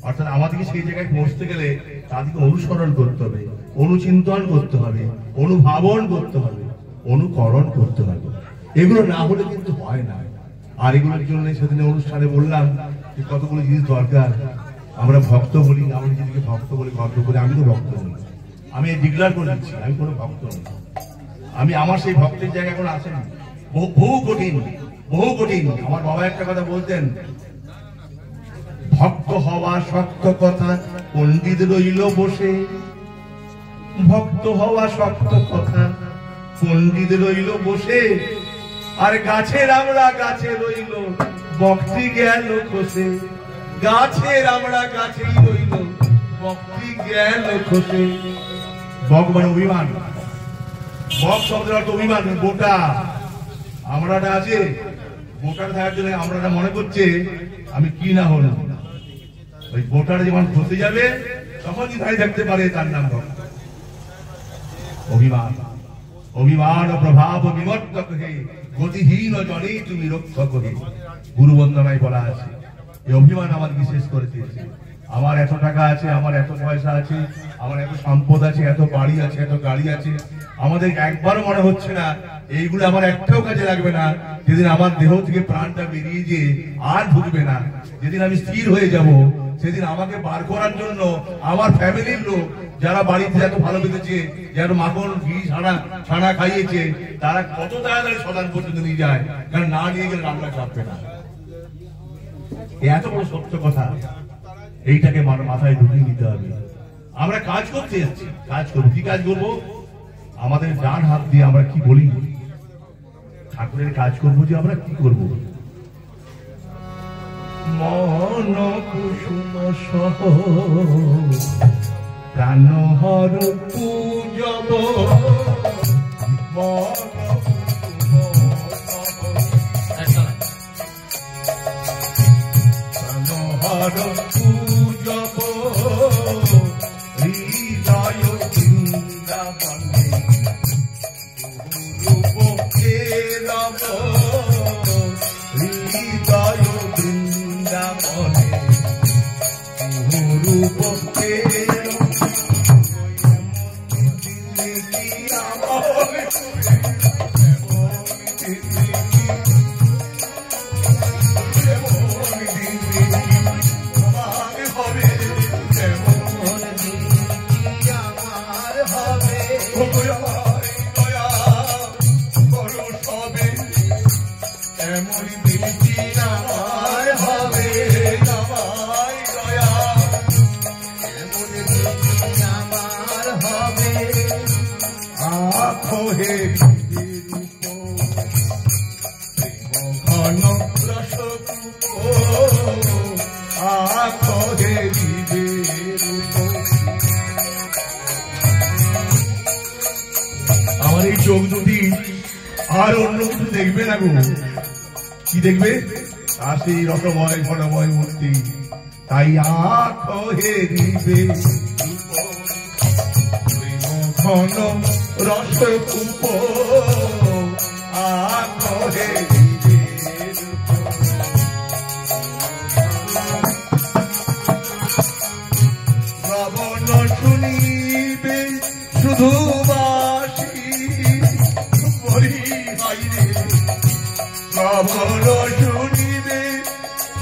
অর্থাৎ আমাদেরকে সেই জায়গায় পৌঁছতে গেলে তাদেরকে অনুসরণ করতে হবে, অনুচিন্তন করতে হবে, অনুভাবন করতে হবে, অনুকরণ করতে হবে। এগুলো না হলে কিন্তু হয় না। আর এগুলোর জন্য সেদিন অনুষ্ঠানে বললাম যে কতগুলো জিনিস দরকার। আমরা ভক্ত বলি, আমরা নিজেকে ভক্ত বলি, গর্ব করি। আমি তো ভক্ত নই, আমি ডিক্লার করে দিচ্ছি আমি কোনো ভক্ত নই। আমি আমার সেই ভক্তের জায়গা এখন আসেনি, বহু কঠিন, বহু কঠিন। আমার বাবা একটা কথা বলতেন, ভক্ত হওয়া শক্ত কথা পণ্ডিত রইল বসে, ভক্ত হওয়া শক্ত কথা পণ্ডিত রইল বসে, আর গাছের আমরা গাছে রইল ভক্তি গেল খসে, গাছের আমরা গাছেই রইল ভক্তি গেল খসে। বক মানে অভিমান, বক শব্দের অর্থ অভিমান, বোটা। আমরাটা আছে, বোটার থাকার জন্য আমরাটা মনে করছে আমি কি না হলাম। ওই বোটার যখন খসে যাবে তখনই দাঁড়িয়ে থাকতে পারে, তার নাম ভক্ত। অভিমান, অভিমান প্রভাব বিমর্তক হে, গতিহীন জনে তুমি রক্ষক হে। গুরু বন্দনায় বলা আছে এই অভিমান আমার বিশেষ করে দিয়েছে। আমার এত টাকা আছে, আমার এত পয়সা আছে, আমার এত সম্পদ আছে, এত বাড়ি আছে, এত গাড়ি আছে, আমাদের একবারও মনে হচ্ছে না এইগুলো আমার একটাও কাজে লাগবে না। যেদিন আমার দেহ থেকে প্রাণটা বেরিয়ে যে আর ঢুকবে না, যেদিন আমি স্থির হয়ে যাব, সেদিন আমাকে বার করার জন্য আমার ফ্যামিলির লোক যারা বাড়িতে এত ভালো বেঁধেছে, যারা মাখন ঘি ছানা খাইয়েছে, তারা কত তাড়াতাড়ি সদান পর্যন্ত নিয়ে যায়, কারণ না নিয়ে গেলে রান্না খাবে না। এত বড় সত্য কথা, এইটাকে মাথায় ঢুকিয়ে নিতে হবে। আমরা কাজ করতে যাচ্ছি, কাজ করবো, কি কাজ করবো? আমাদের ডান হাত দিয়ে আমরা কি বলি? ঠাকুরের কাজ করবো, যে আমরা কি করব? মন কুসুম সহ প্রাণ হর পূজব, প্রাণ হর পূজব, হৃদয় বৃন্দাবনে রূপ খেলব, হৃদয় বৃন্দাবনে রূপ খেলব। আমার এই চোখ দুটি আর অন্য কিছু দেখবে না গো। কি দেখবে? আর সেই রসময় ঘনময় মূর্তি, তাই আখো হেরিবে ঘন রস কূপ আখো হেরিবে শ্রবণ শুনিবে শুধু বাসি বলি হাইরে শ্রবণ শুনিবে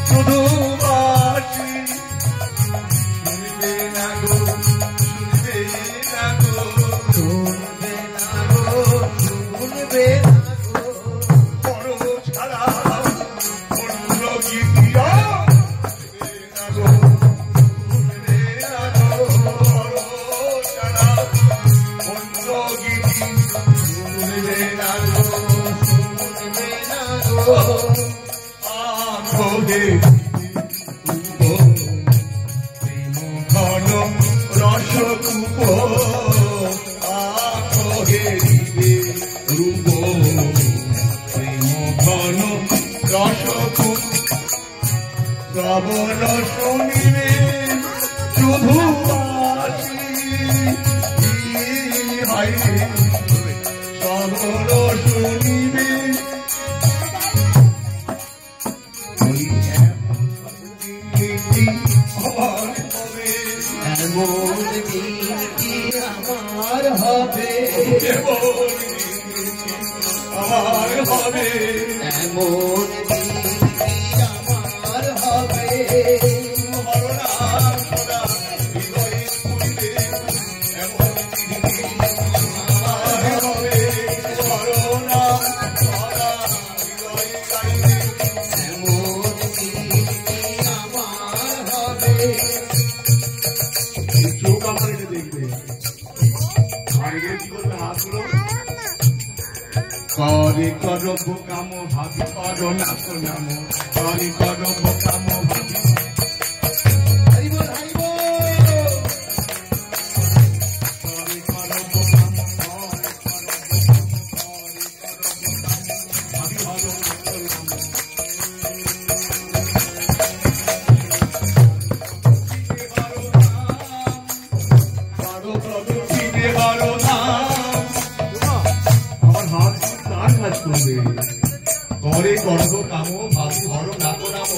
শুধু বাসি শুনবে না গো শুনবে না গো শুনবে না গো শুনবে না গো বড় ছাড়া অন্য গীতিয়া শুনবে না গো শুনবে না গো বড় ছাড়া অন্য গীতি শুনবে না গো শুনবে না গো আখো হে প্রেম ঘন রস কূপ আখো হেরিবে রূপ প্রেম ঘন রস কূপ শ্রবণ শুনিবে শুধু বাসি হাইরে শ্রবণ শুনিবে এমন দিন কি আমার হবে আমার হবে এমন দিন কি আমার হবে এমন দিন কি আমার হবে চোখ আমার এটা দেখবে আর এগুলো কি করবে হাতগুলো করে করব কাম ভাবি করো না তো নাম করে করব কাম ভাবি হারিবল হারিবল করে করব কাম ভাবি করো না তো নাম করো প্রদুষিতে করো না আমার হাত কার কাজ করবে করে করব কাম ভাবি হরো না তো নাম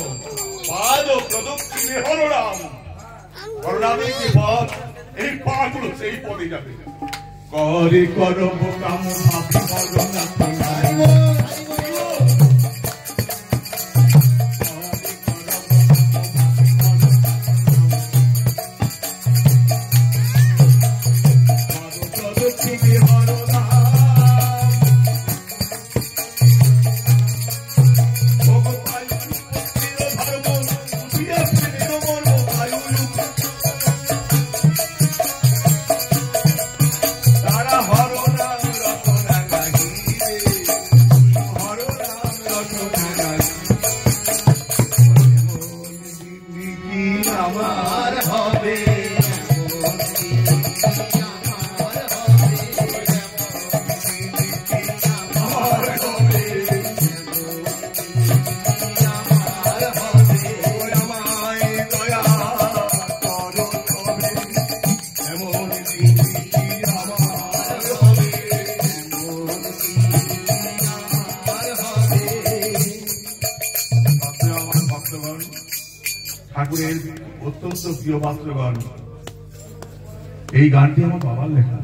পাদ প্রদুষিতে হরো নাম হরনামে যে পথ এই পাগুলো সেই পথে যাবে করে করব কাম ভাবি হরো না তো নাম আমার হবে ঠাকুরের অত্যন্ত প্রিয় পাত্রগণ এই গানটি আমার বাবার লেখা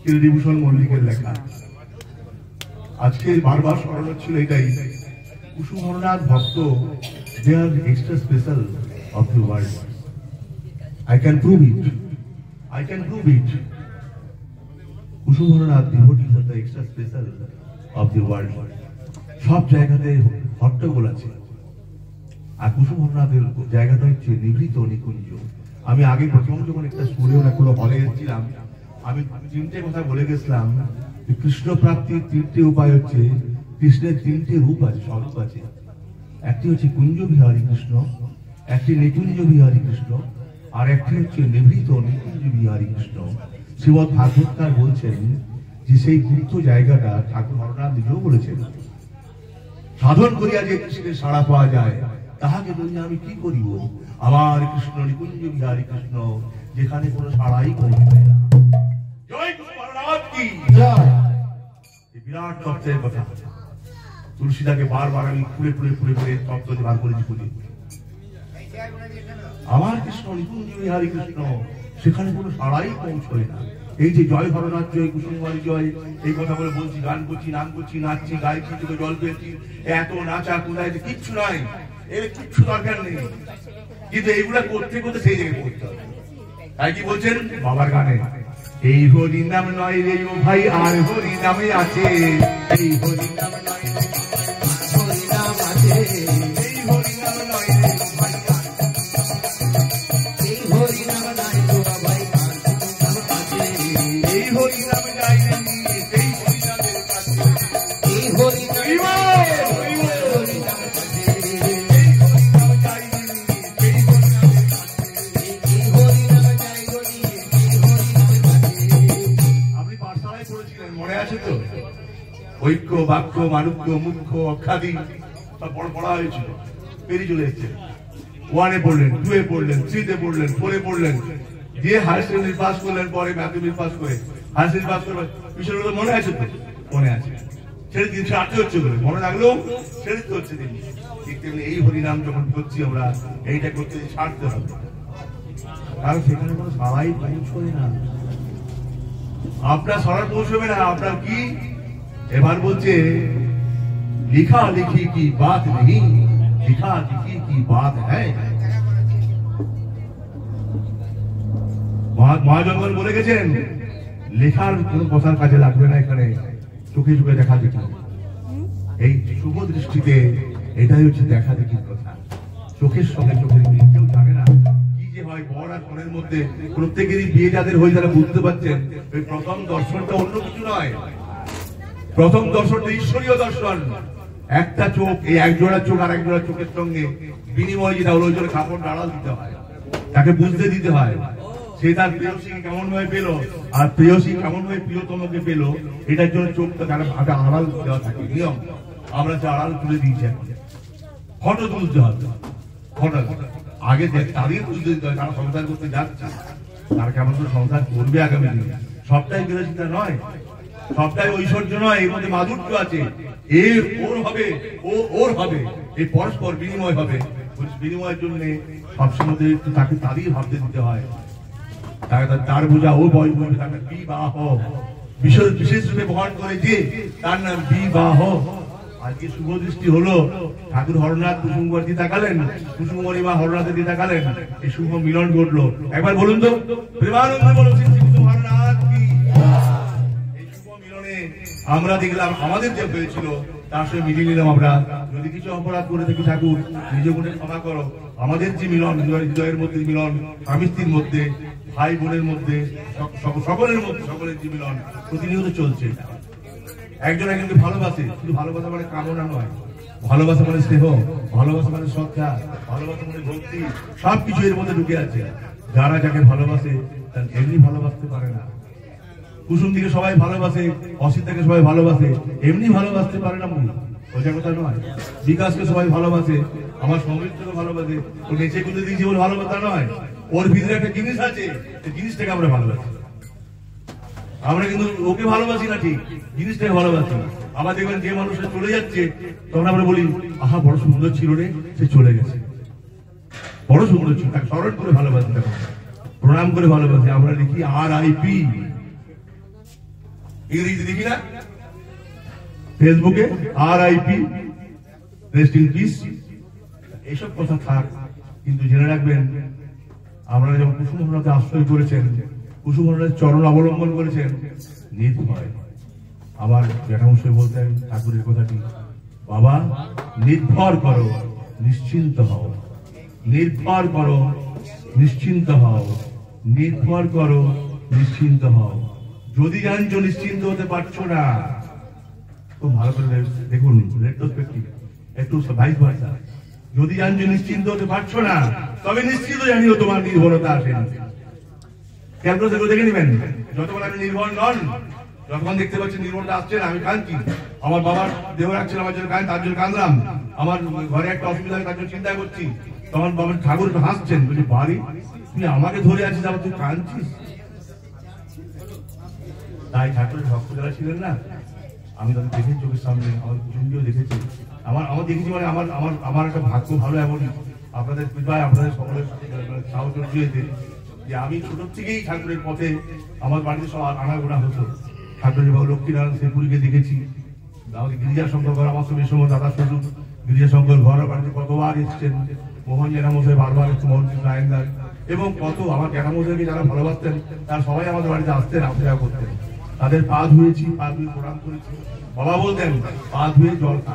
কিরণভূষণ মল্লিকের লেখা আজকে বারবার স্মরণ হচ্ছিল এটাই কুসুম হরনাথ ভক্ত they are extra special of the world I can prove it Kusum Harnath devotees are the extra special of the world সব জায়গাতে হট্টগোল আছে আর কুসুম হরনাথের জায়গাটা হচ্ছে নিভৃত নিকুঞ্জ আমি আগে প্রথম যখন একটা স্কুলে কোনো হলে এসেছিলাম আমি তিনটে কথা বলে গেছিলাম কৃষ্ণ প্রাপ্তির তিনটে উপায় হচ্ছে কৃষ্ণের তিনটে রূপ আছে স্বরূপ আছে একটি হচ্ছে কুঞ্জ বিহারী কৃষ্ণ একটি নিকুঞ্জ বিহারী কৃষ্ণ আর একটি হচ্ছে নিভৃত নিকুঞ্জ বিহারী কৃষ্ণ শ্রীমৎ ভাগবতকার বলছেন যে সেই গুপ্ত জায়গাটা ঠাকুর হরনাথ নিজেও বলেছেন সাধন করিয়া যে কৃষ্ণের সাড়া পাওয়া যায় তাহাকে বলি আমি কি করিব? আমার কৃষ্ণ নিকুঞ্জ বিহারী কৃষ্ণ, যেখানে কোনো সাড়াই পৌঁছায় না। জয় কুমারনাথ কি জয়। এই বিরাট তত্ত্বের কথা তুলসীদাকে বারবার আমি খুলে খুলে খুলে খুলে তত্ত্ব বার করেছি খুলে। আমার কৃষ্ণ নিকুঞ্জ বিহারী কৃষ্ণ, সেখানে কোনো সাড়াই পৌঁছয় না। এই যে জয় হরনাথ জয়, কুসুমবাড়ি জয়, এই কথা বলে বলছি, গান করছি, নাম করছি, নাচছি, গাইছি, তোকে জল পেয়েছি, এত নাচা কোথায় কিচ্ছু নাই, এর কিচ্ছু দরকার নেই। কিন্তু এইগুলা করতে করতে সেই জায়গায় পড়তে হবে। তাই কি বলছেন বাবার গানে, এই হরি নাম নয় রে ও ভাই আর হরি নামে আছে, এই হরি নাম নয় রে হরি নাম আছে, এই হরি নাম নয় রে ভাই এই হরি নাম নাই তো ভাই নাম আছে, এই হরি নাম যাই রে সেই হরি নামের কাছে, এই হরি নাম হরি নাম আছে, এই হরি নাম যাই রে সেই হরি নামের কাছে, এই হরি নাম যাই রে সেই হরি নামের কাছে। আপনি পাঠশালায় পড়েছিলেন, মনে আছে তো? ঐক্য, বাক্য, মানুক্য, মুখ্য, অখ্যাদি সব পড়া হয়েছিল, পেরিয়ে চলে এসছে। 1 পড়লেন, 2 পড়লেন, 3 পড়লেন, 4 পড়লেন, দিয়ে হায়ার সেকেন্ডারি পাস করলেন, পরে ম্যাথমেটিক্স পাস করে হায়ার সেকেন্ডারি পাস করবেন। বিষয়গুলো মনে আছে তো? মনে আছে। ছেড়ে দিন, ছাড়তে হচ্ছে বলে মনে রাখলেও ছেড়ে দিতে হচ্ছে দিন। ঠিক তেমনি এই হরিনাম যখন করছি আমরা, এইটা করতে ছাড়তে হবে, কারণ সেখানে কোনো সবাই পৌঁছবে না, আপনার সরার পৌঁছবে না। আপনার কি এবার বলছে, লিখা লিখি কি বাত নেই, লিখা লিখি কি বাত হ্যায়। মহাজঙ্গল বলে গেছেন, লেখার কোন কথার কাজে লাগবে না, এখানে চোখে চোখে দেখা দেখি। এই শুভ দৃষ্টিতে এটাই হচ্ছে দেখা দেখির কথা। চোখের সঙ্গে চোখের মিল, কেউ জানে না কি যে হয় বর আর কনের মধ্যে। প্রত্যেকেরই বিয়ে যাদের হয়ে যারা বুঝতে পারছেন, ওই প্রথম দর্শনটা অন্য কিছু নয়। প্রথম দর্শনটা ঈশ্বরীয় দর্শন। একটা চোখ, এই একজোড়া চোখ আর একজোড়া চোখের সঙ্গে বিনিময় যেটা হলো, ওই জন্য কাপড় আড়াল দিতে হয়, তাকে বুঝতে দিতে হয়। সে তার প্রিয়সীকে কেমন ভাবে পেল, আর প্রিয়সী কেমন ভাবে প্রিয়তমকে পেল, এটার জন্য চোখটা তারা আড়াল দেওয়া থাকে, নিয়ম। আমরা যে আড়াল তুলে দিয়েছি, ফটো তুলতে হবে, ফটো আগে তাদের তুলতে দিতে হয়, তারা সংসার করতে যাচ্ছে, তারা কেমন করে সংসার করবে আগামী দিনে। সবটাই বিরোধিতা নয়, সবটাই ঐশ্বর্য নয়, এর মধ্যে মাধুর্য আছে। এ ওর হবে, ও ওর হবে, এই পরস্পর বিনিময় হবে। বিনিময়ের জন্য সবসময় তাকে তারই ভাবতে দিতে হয়, তার বোঝা ও বয় বলবে, তাকে বিবাহ বিশেষ রূপে বহন করে যে তার নাম বিবাহ। আজকে শুভ দৃষ্টি হলো, ঠাকুর হরনাথ কুসুমবর্তী তাকালেন, কুসুমবরী মা হরনাথের দিয়ে তাকালেন, এই শুভ মিলন ঘটলো। একবার বলুন তো, প্রেমানন্দ বলছেন হরনাথ কি। এই শুভ মিলনে আমরা দেখলাম আমাদের যে হয়েছিল তার সঙ্গে মিলিয়ে নিলাম আমরা। যদি কিছু অপরাধ করে থাকি ঠাকুর, নিজ গুণে ক্ষমা করো। আমাদের যে মিলন, হৃদয়ের মধ্যে মিলন, স্বামী স্ত্রীর মধ্যে, ভাই বোনের মধ্যে, সকলের মধ্যে, সকলের যে মিলন প্রতিনিয়ত চলছে। একজন একজনকে ভালোবাসে, শুধু ভালোবাসা মানে কামনা নয়, ভালোবাসা মানে স্নেহ, ভালোবাসা মানে শ্রদ্ধা, ভালোবাসা মানে ভক্তি, সবকিছু এর মধ্যে ঢুকে আছে। যারা যাকে ভালোবাসে তার এমনি ভালোবাসতে পারে না। কুসুম দিকে সবাই ভালোবাসে, অসিতাকে সবাই ভালোবাসে, এমনি ভালোবাসতে পারে না। ওইটা কথা নয়। বিকাশকে সবাই ভালোবাসে, আমার সমৃদ্ধকে ভালোবাসে, ও নেচে কুঁদে দিয়েছে ওর ভালোবাসা নয়, ওর ভিতরে একটা জিনিস আছে, সেই জিনিসটাকে আমরা ভালোবাসি। আমরা কিন্তু ওকে ভালোবাসি না, ঠিক জিনিসটাকে ভালোবাসি। আবার দেখবেন যে মানুষটা চলে যাচ্ছে, তখন আমরা বলি, আহা বড় সুন্দর ছিল রে, সে চলে গেছে, বড় সুন্দর ছিল, তাকে স্মরণ করে ভালোবাসি, প্রণাম করে ভালোবাসি। আমরা লিখি RIP, ইংরেজিতে দেখি না, ফেসবুকে RIP, রেস্ট ইন পিস। এইসব কথা থাক, কিন্তু জেনে রাখবেন, আমরা যেমন কুসুম হরনাথে আশ্রয় করেছেন, কুসুম হরনাথের চরণ অবলম্বন করেছেন, নির্ভয়। আমার জ্যাঠামশাই বলতেন ঠাকুরের কথাটি, বাবা নির্ভর করো, নিশ্চিন্ত হও, নির্ভর করো, নিশ্চিন্ত হও, নির্ভর করো, নিশ্চিন্ত হও। যদি জানছো নিশ্চিন্ত হতে পারছো না, খুব ভালো করে দেখুন, রেট্রোস্পেক্টিভ, একটু ভাইস ভার্সা। যদি জানছো নিশ্চিন্ত হতে পারছো না, তবে নিশ্চিত জানিও তোমার নির্ভরতা আসেনি। ক্যালকুলেশন করে দেখে নেবেন, যতক্ষণ আপনি নির্ভর নন, যতক্ষণ দেখতে পাচ্ছেন নির্ভরতা আসছে না, আমি কাঁদছি, আমার বাবার দেহ রাখছেন আমার জন্য, তার জন্য কাঁদলাম, আমার ঘরে একটা অসুবিধা তার জন্য চিন্তা করছি, তখন বাবার ঠাকুর হাসছেন, বলছি বাড়ি তুই আমাকে ধরে আছিস, আবার তুই কাঁদছিস। তাই ঠাকুরের ভক্ত যারা ছিলেন না, আমি তাদের দেখেছি চোখের সামনে, আমার কুটুম্বিও দেখেছি, আমার দেখেছি, মানে আমার একটা ভাগ্য ভালো এমন আপনাদের কৃপায়, আপনাদের সকলের সাহায্য যে আমি ছোট থেকেই ঠাকুরের পথে, আমার বাড়িতে সব আনাগোনা হতো। ঠাকুরের বাবু লক্ষ্মীনারায়ণ সেপুরীকে দেখেছি, আমাদের গিরিজাশঙ্কর ঘর, আমার সঙ্গে সময় দাদা শ্বশুর গিরিজাশঙ্কর ঘর বাড়িতে কতবার এসছেন, মোহন জেনামশাই বারবার একটু মোহন নায়নদার, এবং কত আমার জেনামশাইকে যারা ভালোবাসতেন তারা সবাই আমাদের বাড়িতে আসতেন, আশা করতেন। তাদের পা ধুয়েছি, পা ধুয়ে প্রণাম করেছি। বাবা বলতেন পা ধুয়ে জল খা,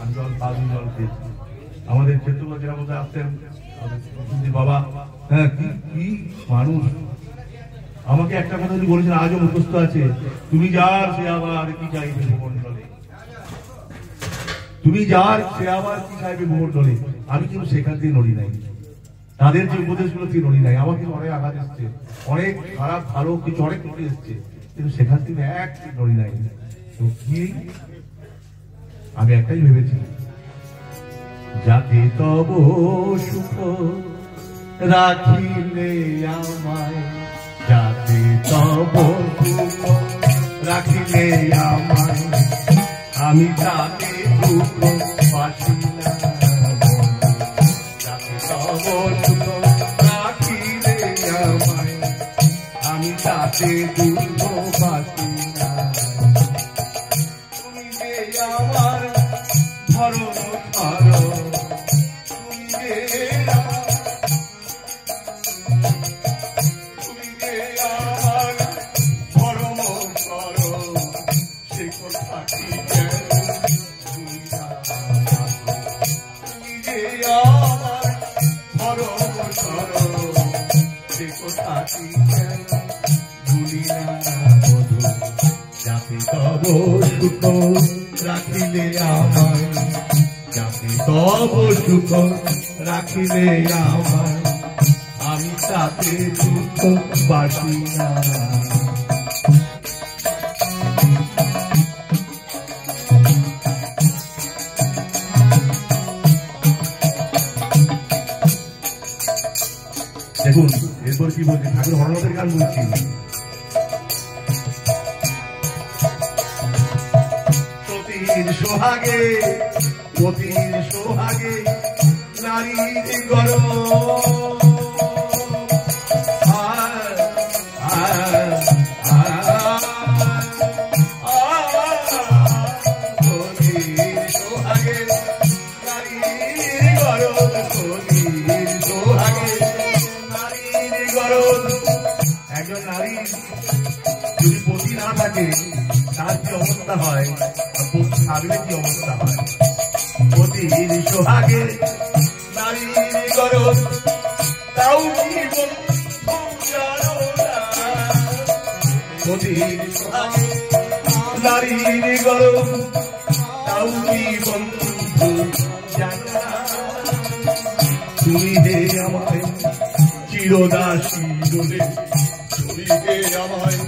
আমি পা ধুয়ে জল খেয়েছি। আমাদের ক্ষেত্রে যারা মধ্যে আসতেন বাবা, হ্যাঁ কি মানুষ। আমাকে একটা কথা যদি বলেছেন, আজও মুখস্থ আছে, তুমি যার সে আবার কি চাইবে ভূমণ্ডলে, তুমি যার সে আবার কি চাইবে ভূমণ্ডলে। আমি কিন্তু সেখান থেকে নড়ি নাই, তাদের যে উপদেশগুলো থেকে নড়ি নাই। আমাকে অনেক আঘাত এসছে, অনেক খারাপ ভালো কিছু অনেক নড়ে এসছে, কিন্তু সেখান থেকে এক নড়ি নাই। কি আমি একটাই ভেবেছি, যাতে তব সুখ রাখিলে আমায়, যাতে তব সুখ রাখিলে আমায়, আমি তাতে দুঃখ পাচ্ছি না। যাতে তব সুখ রাখিলে আমায়, আমি তাতে দুঃখ পাচ্ছি না। তুমি যে আমার ধরো ধরো, তুমি যে আমার ধর্ম করো, সে কথাটি তুমি যে আমার ধর্ম করো, সে কথাটি ভুলি না বধূ। যাতে তব সুখ রাখিলে আমায়, যাতে তব সুখ রাখিলে আমায়, আমি তাতে দুঃখ বাসি না। দেখুন এরপর কি বলছি, ঠাকুর হরনাথের গান বলছি। সতীর সোহাগে, পতির সোহাগে নারীর গরম, একজন নারী যদি পতি না থাকে তার কি অবস্থা হয়, পতি থাকলে কি অবস্থা হয়। পতির সোহাগে নারীর গরজ, তাও জীবন পতির সোহাগে নারীর গরজ, তাও জীবন জানা। তুমি হে আমায় চিরদাসী বলে, তুমি হে আমায়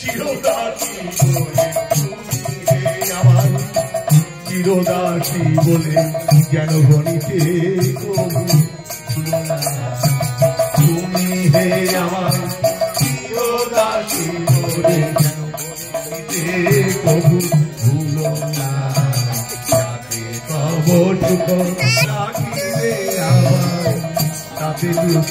চিরদাসী বলে, তুমি হে আমায় চিরদাসী বলে, কেন গণিতে তুমি হে আমায় চিরদাসী বলে, কেন গণিতে কবু ভুলো না। যাতে তব সুখ রাখিলে আমায়, তাতে দুঃখ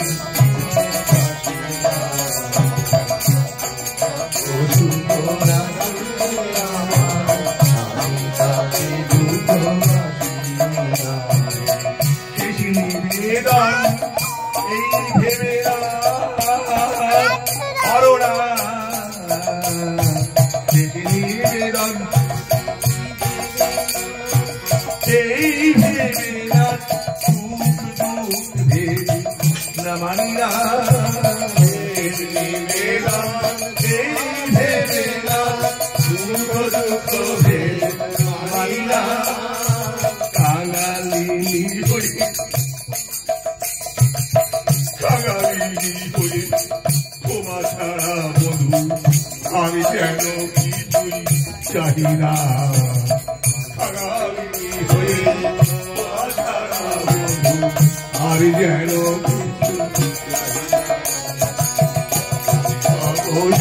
এই ভেবে অরোরা, নিবেদন এই ভেবে মানিনা, নিবেদন এই ভেবে দুঃখ দুঃখ মানিনা। কাঙালি হয়ে তোমা ছাড়া বধু আমি যেন কিছুই চাহি না। কাঙালি হয়ে আর যেন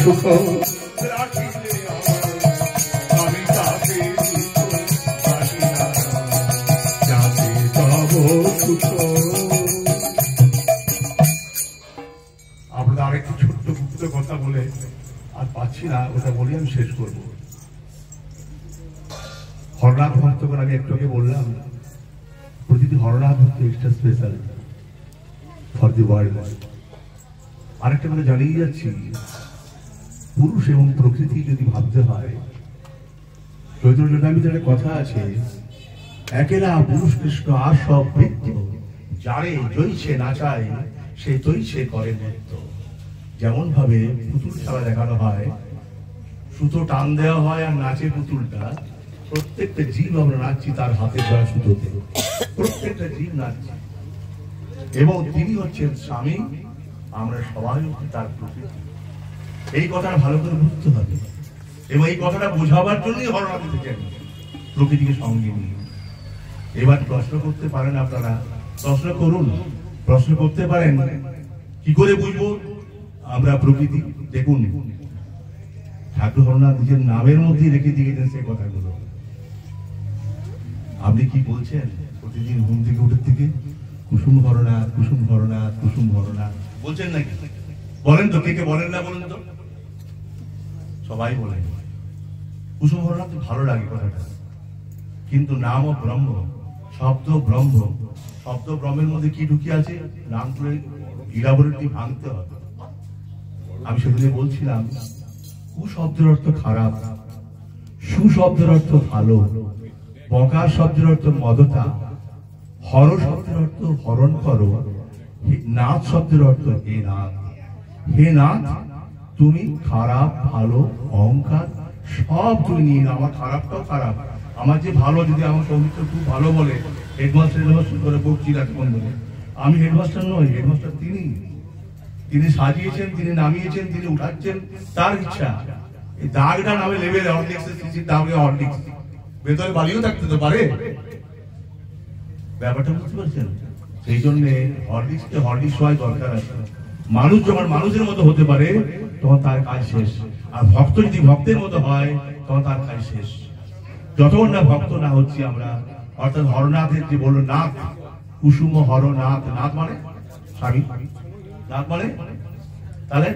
সুখ রাখিলে আমি তাকে যাতে পাব সুখ। আপনাদের আরেকটি ছোট্ট গুপ্ত কথা বলে আর পাচ্ছি না, ওটা বলে আমি শেষ করব। হরনাথ ভক্ত করে আমি একটু আগে বললাম, প্রতিটি হরনাথ ভক্ত extra special for the world. আরেকটা কথা জানিয়ে যাচ্ছি, পুরুষ এবং প্রকৃতি যদি ভাবতে হয়, চৈতন্য চরিতামৃতে একটা কথা আছে, একেরা পুরুষ কৃষ্ণ আর সব বৃত্ত, যারে জয়ছে নাচায় সে তৈছে করে নৃত্য। যেমন ভাবে পুতুল খেলা দেখানো হয়, সুতো টান দেওয়া হয় আর নাচে পুতুলটা, প্রত্যেকটা জীব আমরা নাচছি তার হাতে দেওয়া সুতোতে, প্রত্যেকটা জীব নাচছে। এবং তিনি হচ্ছেন স্বামী, আমরা সবাই হচ্ছে তার প্রকৃতি। এই কথাটা ভালো করে বুঝতে হবে এবং এই কথাটা বোঝাবার জন্যই হরনাথ থেকে প্রকৃতিকে সঙ্গে নিয়ে। এবার প্রশ্ন করতে পারেন আপনারা, প্রশ্ন করুন, প্রশ্ন করতে পারেন কি করে বুঝবো আমরা প্রকৃতি? দেখুন, ঠাকুর হরনাথ নিজের নামের মধ্যে রেখে দিয়েছেন সেই কথাগুলো। আপনি কি বলছেন প্রতিদিন ঘুম থেকে উঠে থেকে কুসুম হরনাথ, কুসুম হরনাথ, কুসুম হরনাথ বলছেন নাকি? বলেন তো, কে কে বলেন না বলেন তো? সবাই বলেন কুসুম হরনাথ, ভালো লাগে কথাটা। কিন্তু নাম ও ব্রহ্ম, শব্দ ব্রহ্ম, শব্দ ব্রহ্মের মধ্যে কি ঢুকিয়ে আছে? নাম তুলে ইরাবরটি ভাঙতে হবে। আমি সেদিনে বলছিলাম, কুশব্দের অর্থ খারাপ, সুশব্দের অর্থ ভালো, বকার শব্দের অর্থ মদতা, হর শব্দের অর্থ হরণ করো, নাথ শব্দের অর্থ হে নাথ। হে নাথ, তুমি খারাপ ভালো অহংকার সব তুমি নিয়ে নাও। আমার খারাপটাও খারাপ, আমার যে ভালো, যদি আমার সৌমিত্র খুব ভালো বলে, হেডমাস্টার করে বকছি রাখবেন বলে, আমি হেডমাস্টার নই, হেডমাস্টার তিনি। তিনি সাজিয়েছেন, তিনি নামিয়েছেন, তিনি উঠাচ্ছেন, তার ইচ্ছা। এই দাগটা নামে লেভেল হরলিক্সের সিসির দাগে হরলিক্স, ভেতরে বালিও থাকতে তো পারে। ব্যাপারটা বুঝতে পারছেন? সেই জন্য হরলিক্সকে হরলিক্স হওয়ার দরকার আছে। মানুষ যখন মানুষের মতো হতে পারে তখন তার কাজ শেষ, আর ভক্ত যদি ভক্তের মতো হয় তখন তার কাজ শেষ। যতক্ষণ না ভক্ত না হচ্ছি আমরা, অর্থাৎ হরনাথের যে বললো নাথ, কুসুম হরনাথ, নাথ মানে স্বামী, নাথ মানে তাহলে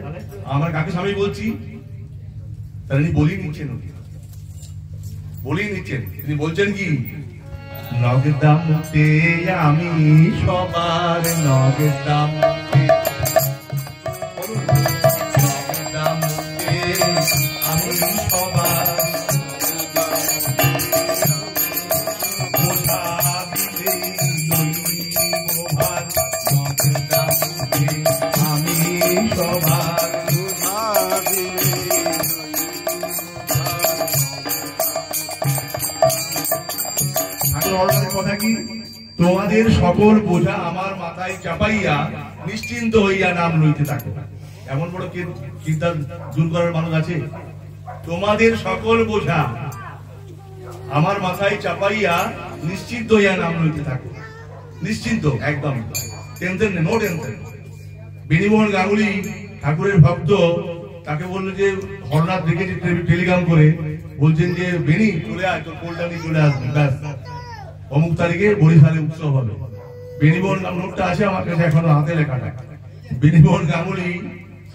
আমার কাকে স্বামী বলছি? তাহলে তিনি বলিয়ে নিচ্ছেন, বলিয়ে নিচ্ছেন। তিনি বলছেন কি, নগদামতে আমি সবার, নগদামতে আমি সবার, আমি সবার কথা কি, তোমাদের সকল বোঝা আমার মাথায় চাপাইয়া নিশ্চিন্ত হইয়া নাম লইতে থাকো। এমন বড় চিন্তা দূর করার মানুষ আছে? তোমাদের সকল বোঝা আমার মাথায় চাপাইয়া নিশ্চিন্ত হইয়া নাম লইতে থাকো। নিশ্চিন্ত, একদম টেনশন নেই, নো টেনশন। বেণীমোহন গাঙ্গুলি ঠাকুরের ভক্ত, তাকে বললো যে হরনাথ দেখেছি টেলিগ্রাম করে, বলছেন যে বেণী চলে আয়, তোর কোলটা নিয়ে চলে আসবি, ব্যাস অমুক তারিখে বরিশালে উৎসব হবে। বেণীমোহন নোটটা আছে আমার কাছে এখনো হাতে লেখাটা। বেণীমোহন গাঙ্গুলি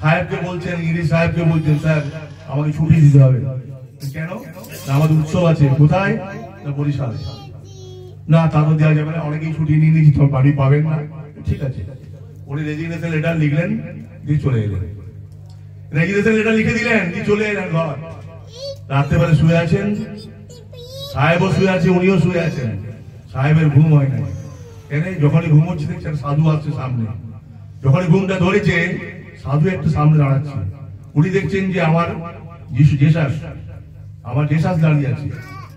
সাহেবকে বলছেন, ইংরেজ সাহেবকে বলছেন, স্যার আমাকে ছুটি দিতে হবে। কেন? আমাদের উৎসব আছে। কোথায়? না বরিশালে। না, তা তো দেওয়া যাবে না, অনেকেই ছুটি নিয়ে নিয়েছি, তোর বাড়ি পাবেন না। ঠিক আছে, উনি রেজিগনেশন লেটার লিখলেন, দিয়ে চলে এলেন। রেজিগনেশন লেটার লিখে দিলেন, দিয়ে চলে এলেন ঘর। রাত্রেবেলা শুয়ে আছেন, সাহেবও শুয়ে আছে, উনিও শুয়ে আছেন। সাহেবের ঘুম হয় না। কেন? যখনই ঘুম হচ্ছে দেখছেন সাধু আসছে সামনে। যখনই ঘুমটা ধরেছে, সাধু একটু সামনে দাঁড়াচ্ছে। উনি দেখছেন যে আমার আমার জেসাস দাঁড়িয়ে আছে।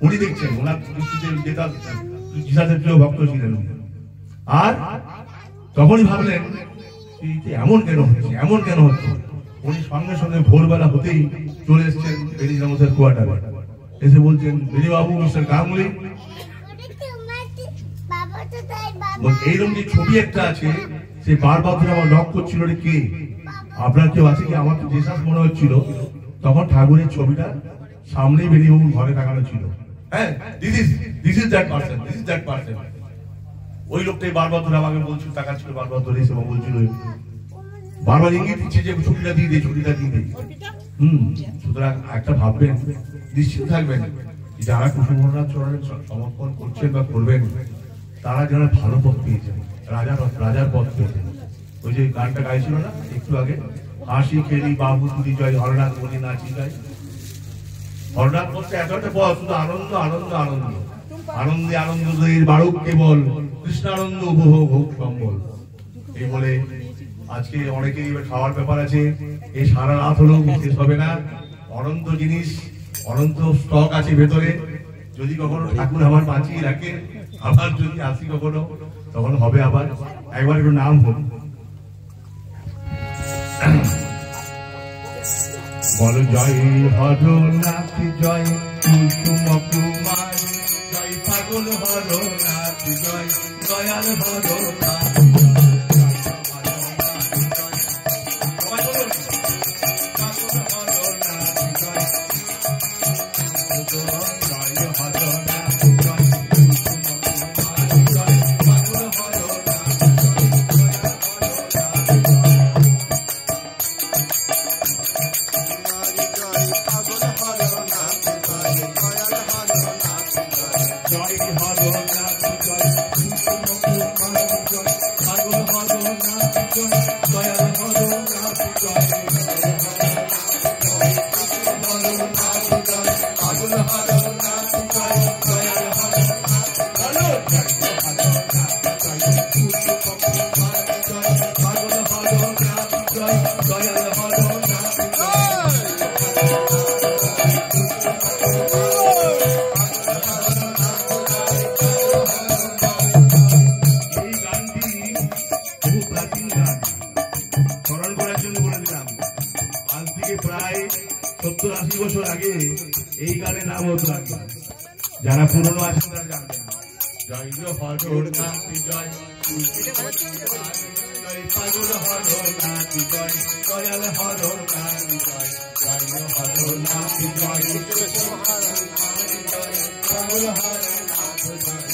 উনি দেখছেন ওনার জেসাসের প্রিয় ভক্ত ছিলেন। আর তখনই ভাবলেন এমন কেন হচ্ছে, এমন কেন হচ্ছে। উনি সঙ্গে সঙ্গে ভোরবেলা হতেই চলে এসছেন বেণী জামশের কোয়ার্টারে। এসে বলছেন, বেণী বাবু, মিস্টার গাঙ্গুলি। এইরকম যে ছবি একটা আছে, সে বারবার ধরে আমার নক করছিল, রে কে, আপনার কেউ আছে কি? আমার তো জেসাস মনে হচ্ছিল। তখন ঠাকুরের ছবিটা সামনেই বেরিয়ে ঘরে টাঙানো ছিল। হ্যাঁ, this is that person, this is that person. ওই লোকটাই বারবার ধরে আমাকে বলছিল, টাকা ছিল, বারবার ধরে এসে বলছিল, বারবার ইঙ্গিত দিচ্ছে যে ছুটিটা দিয়ে দে, ছুটিটা দিয়ে দে। সুতরাং একটা ভাববেন, নিশ্চিত থাকবেন যারা কুসুমনাথ চরণের সমর্পণ করছেন বা করবেন, তারা যারা ভালো পথ পেয়েছেন, রাজার পথ পেয়েছেন। ওই যে গানটা গাইছিল না একটু আগে, হাসি খেলি বাবু তুলি জয়, হরনাথ বলি নাচি জয়। হরনাথ বলছে এত একটা পথ, শুধু আনন্দ আনন্দ আনন্দ, আনন্দে আনন্দ বাড়ুক কেবল, কৃষ্ণানন্দ উপভোগ হোক সম্বল। এই বলে আজকে অনেকেই খাওয়ার ব্যাপার আছে, এই সারা রাত হলেও শেষ হবে না। অনন্ত জিনিস, অনন্ত স্টক আছে ভেতরে। যদি কখনো ঠাকুর আমার বাঁচিয়ে রাখে, আবার যদি আসি কখনো, তখন হবে আবার। একবার একটু নাম হোক, বল জয় হরনাথ জয়, কুসুম কুমার জয়, পাগল হরনাথ জয়, দয়াল হরনাথ। যারা পুরনো আছেন তারা জানবেন, জয় হরনাথ জয়, পাগল হরনাথ জয়, দয়াল হরনাথ জয়, জয় হরনাথ জয়, পাগল হরনাথ জয়।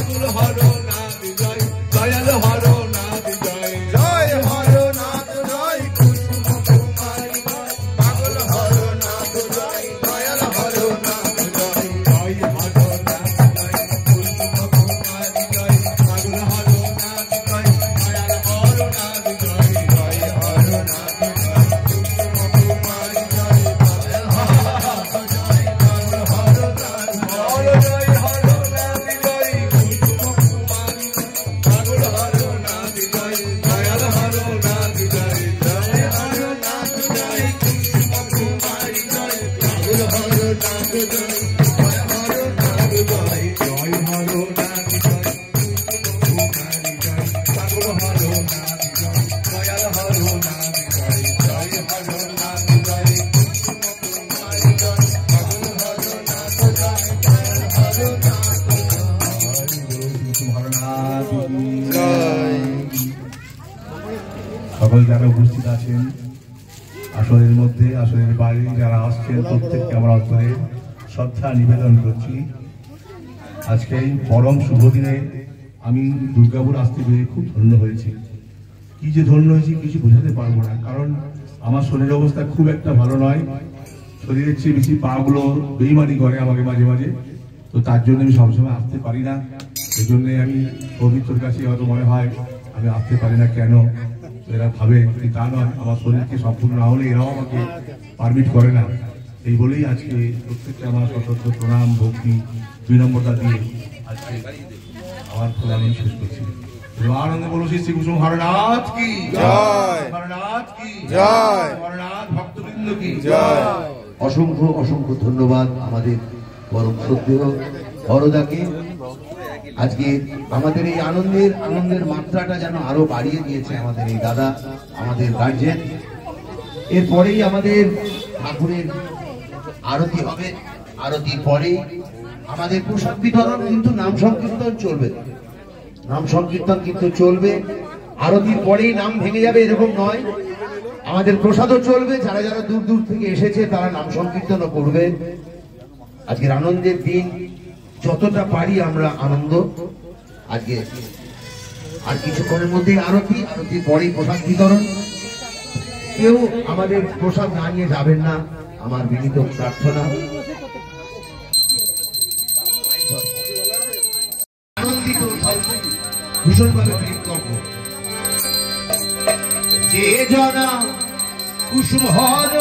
পাগল হরনাথ জয়, দয়াল হরনাথ জয়, জয় হরনাথ জয়, কুসুম কুমারী জয়, পাগল হরনাথ জয়, দয়াল হরনাথ জয়, জয় হরনাথ জয়, কুসুম কুমারী জয়, পাগল হরনাথ জয়, দয়াল হরনাথ জয়, জয় হরনাথ জয়, কুসুম কুমারী জয়, দয়াল হরনাথ জয়, পাগল হরনাথ জয়, জয় হরনাথ জয়, কুসুম কুমারী জয়, পাগল হরনাথ জয়, দয়াল হরনাথ জয়, জয় হরনাথ জয়, কুসুম কুমারী জয়, পাগল হরনাথ জয়, জয় হরনাথ জয়, জয় হরনাথ জয়, কুসুম কুমারী জয়, পাগল হরনাথ জয়, দয়াল হরনাথ জয়, জয় হরনাথ জয়, কুসুম কুমারী জয়, পাগল হরনাথ জয়, দয়াল হরনাথ জয়। সকল যারা উপস্থিত আছেন আসরের মধ্যে, আসরের বাইরে যারা আসছেন, প্রত্যেককে আমরা অন্তরে শ্রদ্ধা নিবেদন করছি। আজকে এই পরম শুভ দিনে আমি দুর্গাপুর আসতে পেরে খুব ধন্য হয়েছি। কি যে ধন্য হয়েছি কিছু বোঝাতে পারবো না, কারণ আমার শরীরের অবস্থা খুব একটা ভালো নয়। শরীরের চেয়ে বেশি পাগুলো বেইমানি করে আমাকে মাঝে মাঝে, তো তার জন্য আমি সবসময় আসতে পারি না। এই জন্যে আমি পবিত্রর কাছে হয়তো মনে হয় আমি আসতে পারি না কেন, এরা ভাবে যে তা নয়, আমার শরীরকে সম্পূর্ণ না হলে এরাও আমাকে পারমিট করে না। এই বলেই আজকে প্রত্যেকটা আমার সশস্ত্র প্রণাম ভক্তি বিনম্রতা দিয়ে আজকে আমার প্রণাম শেষ করছি। আনন্দে বলো শ্রী কুসুম হরনাথ কি জয়, হরনাথ কি জয়, হরনাথ ভক্তবৃন্দ কি জয়। অসংখ্য অসংখ্য ধন্যবাদ আমাদের পরম শ্রদ্ধেয় হরদাকে। আজকে আমাদের এই আনন্দের মাত্রাটা যেন আরো বাড়িয়ে দিয়েছে আমাদের এই দাদা, আমাদের গার্জেন। এরপরেই আমাদের ঠাকুরের আরতি হবে, আরতির পরেই আমাদের প্রসাদ বিতরণ, কিন্তু নাম সংকীর্তন চলবে, নাম সংকীর্তন কিন্তু চলবে। আরতির পরেই নাম ভেঙে যাবে এরকম নয়, আমাদের প্রসাদও চলবে। যারা যারা দূর দূর থেকে এসেছে তারা নাম সংকীর্তনও করবে। আজকের আনন্দের দিন, যতটা পারি আমরা আনন্দ। আজকে আর কিছুক্ষণের মধ্যে আরতি, আরতির পরেই প্রসাদ বিতরণ। কেউ আমাদের প্রসাদ না নিয়ে যাবেন না, আমার বিনীত প্রার্থনা। আনন্দিত ভীষণভাবে কৃতজ্ঞ যে জনা কুসুম হর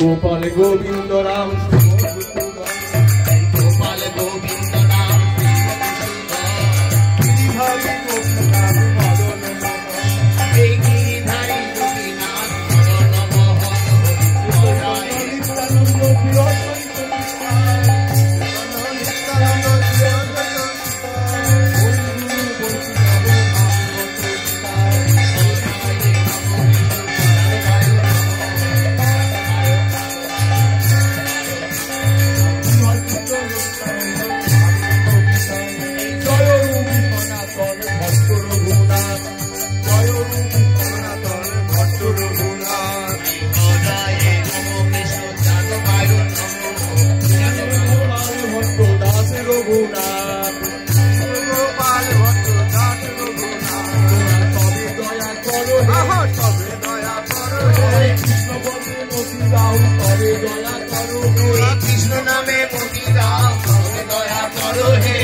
गोपाल गोविंद राम गोपाल गोविंद राम गिरिधारी गोपीनाथ गिरिधारी गोपीनाथ তবে দয়া করো হে কৃষ্ণ নামে মতি দাও তবে দয়া করো হে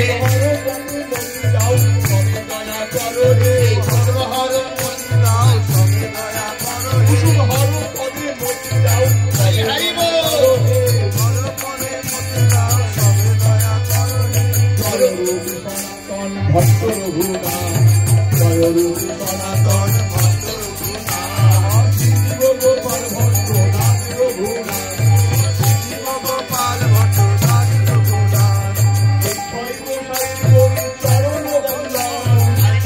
তবে দয়া করো হে সর্বহর মতি দাও তবে দয়া করো হে হর পদে মতি দাও হরি হরি বল হর পদে মতি দাও তবে দয়া করো হে জয় রূপ সনাতন ভক্ত রঘুনাথ জয় রূপ সনাতন ভক্ত রঘুনাথ শিব গোপাল ভক্ত নাথ রঘুনাথ শিব গোপাল ভক্ত নাথ রঘুনাথ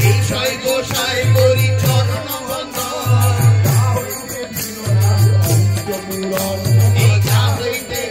এই ছয় গোসাই করি চরণ বন্দন এই যা হইতে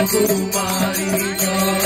কুমারী জয়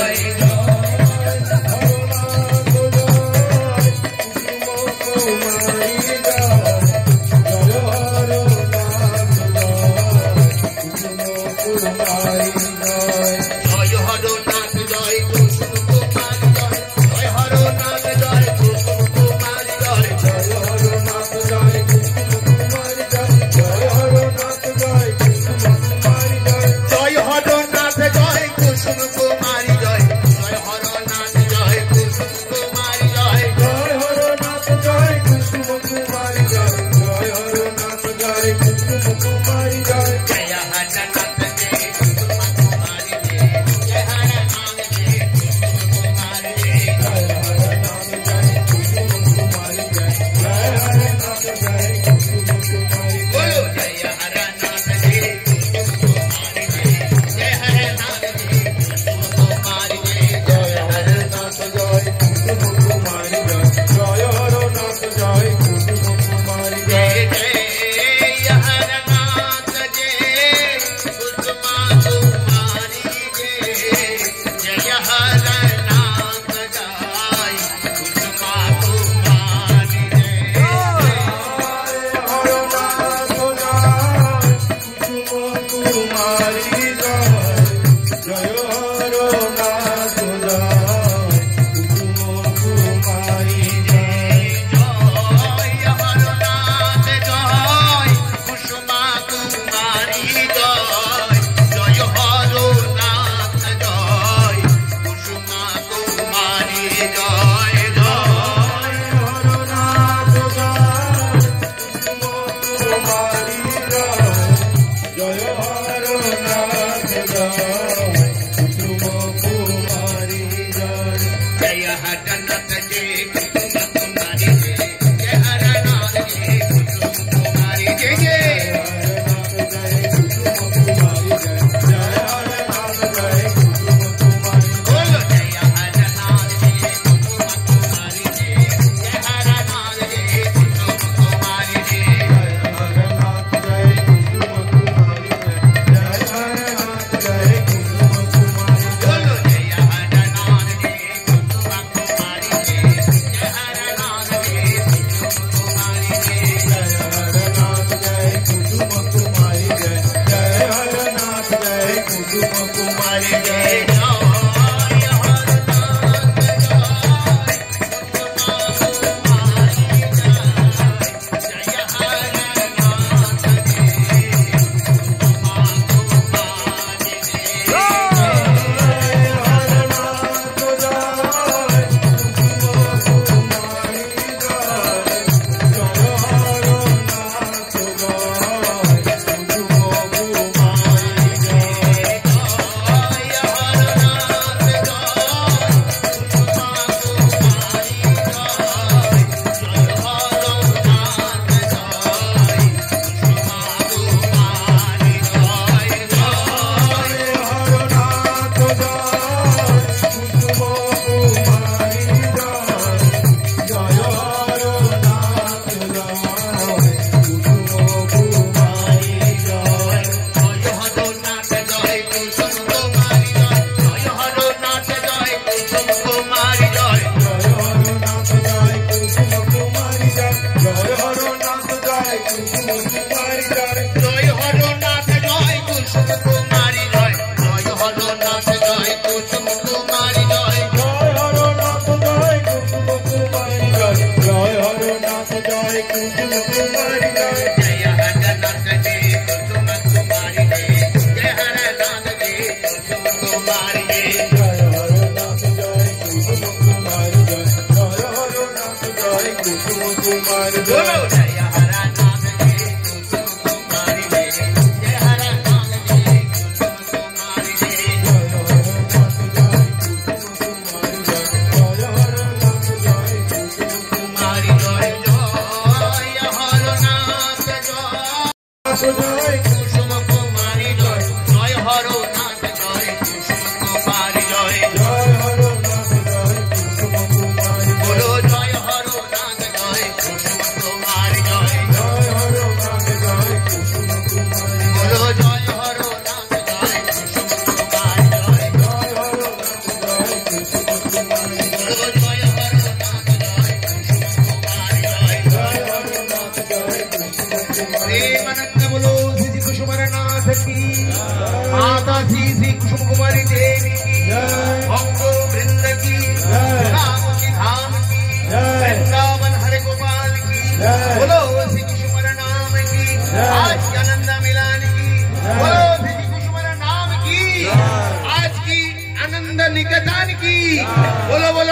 Bolo jai Haro Nath jai Kushum Kumari jai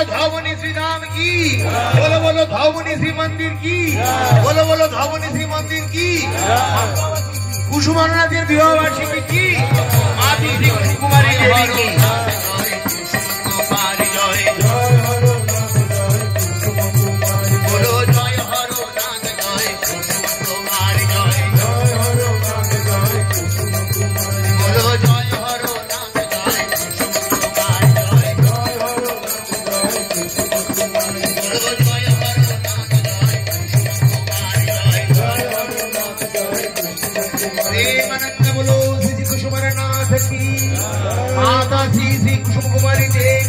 धावनी Shri Ram की, बोलो बोलो धावनी श्री मंदिर की, बोलो बोलो धावनी श्री मंदिर की, कुसुमानाथेर विवाह वार्षिकी की, माता श्री कुसुम कुमारी देवी की। बोलो जय हरो नाथ जय कुसुम कुमारी जय, बोलो जय हरो नाथ जय कुसुम कुमारी जय, बोलो जय हरो नाथ जय कुसुम कुमारी जय। प्रेमानंद बोलो श्री कुसुमनाथ की, माता श्री कुसुम कुमारी देवी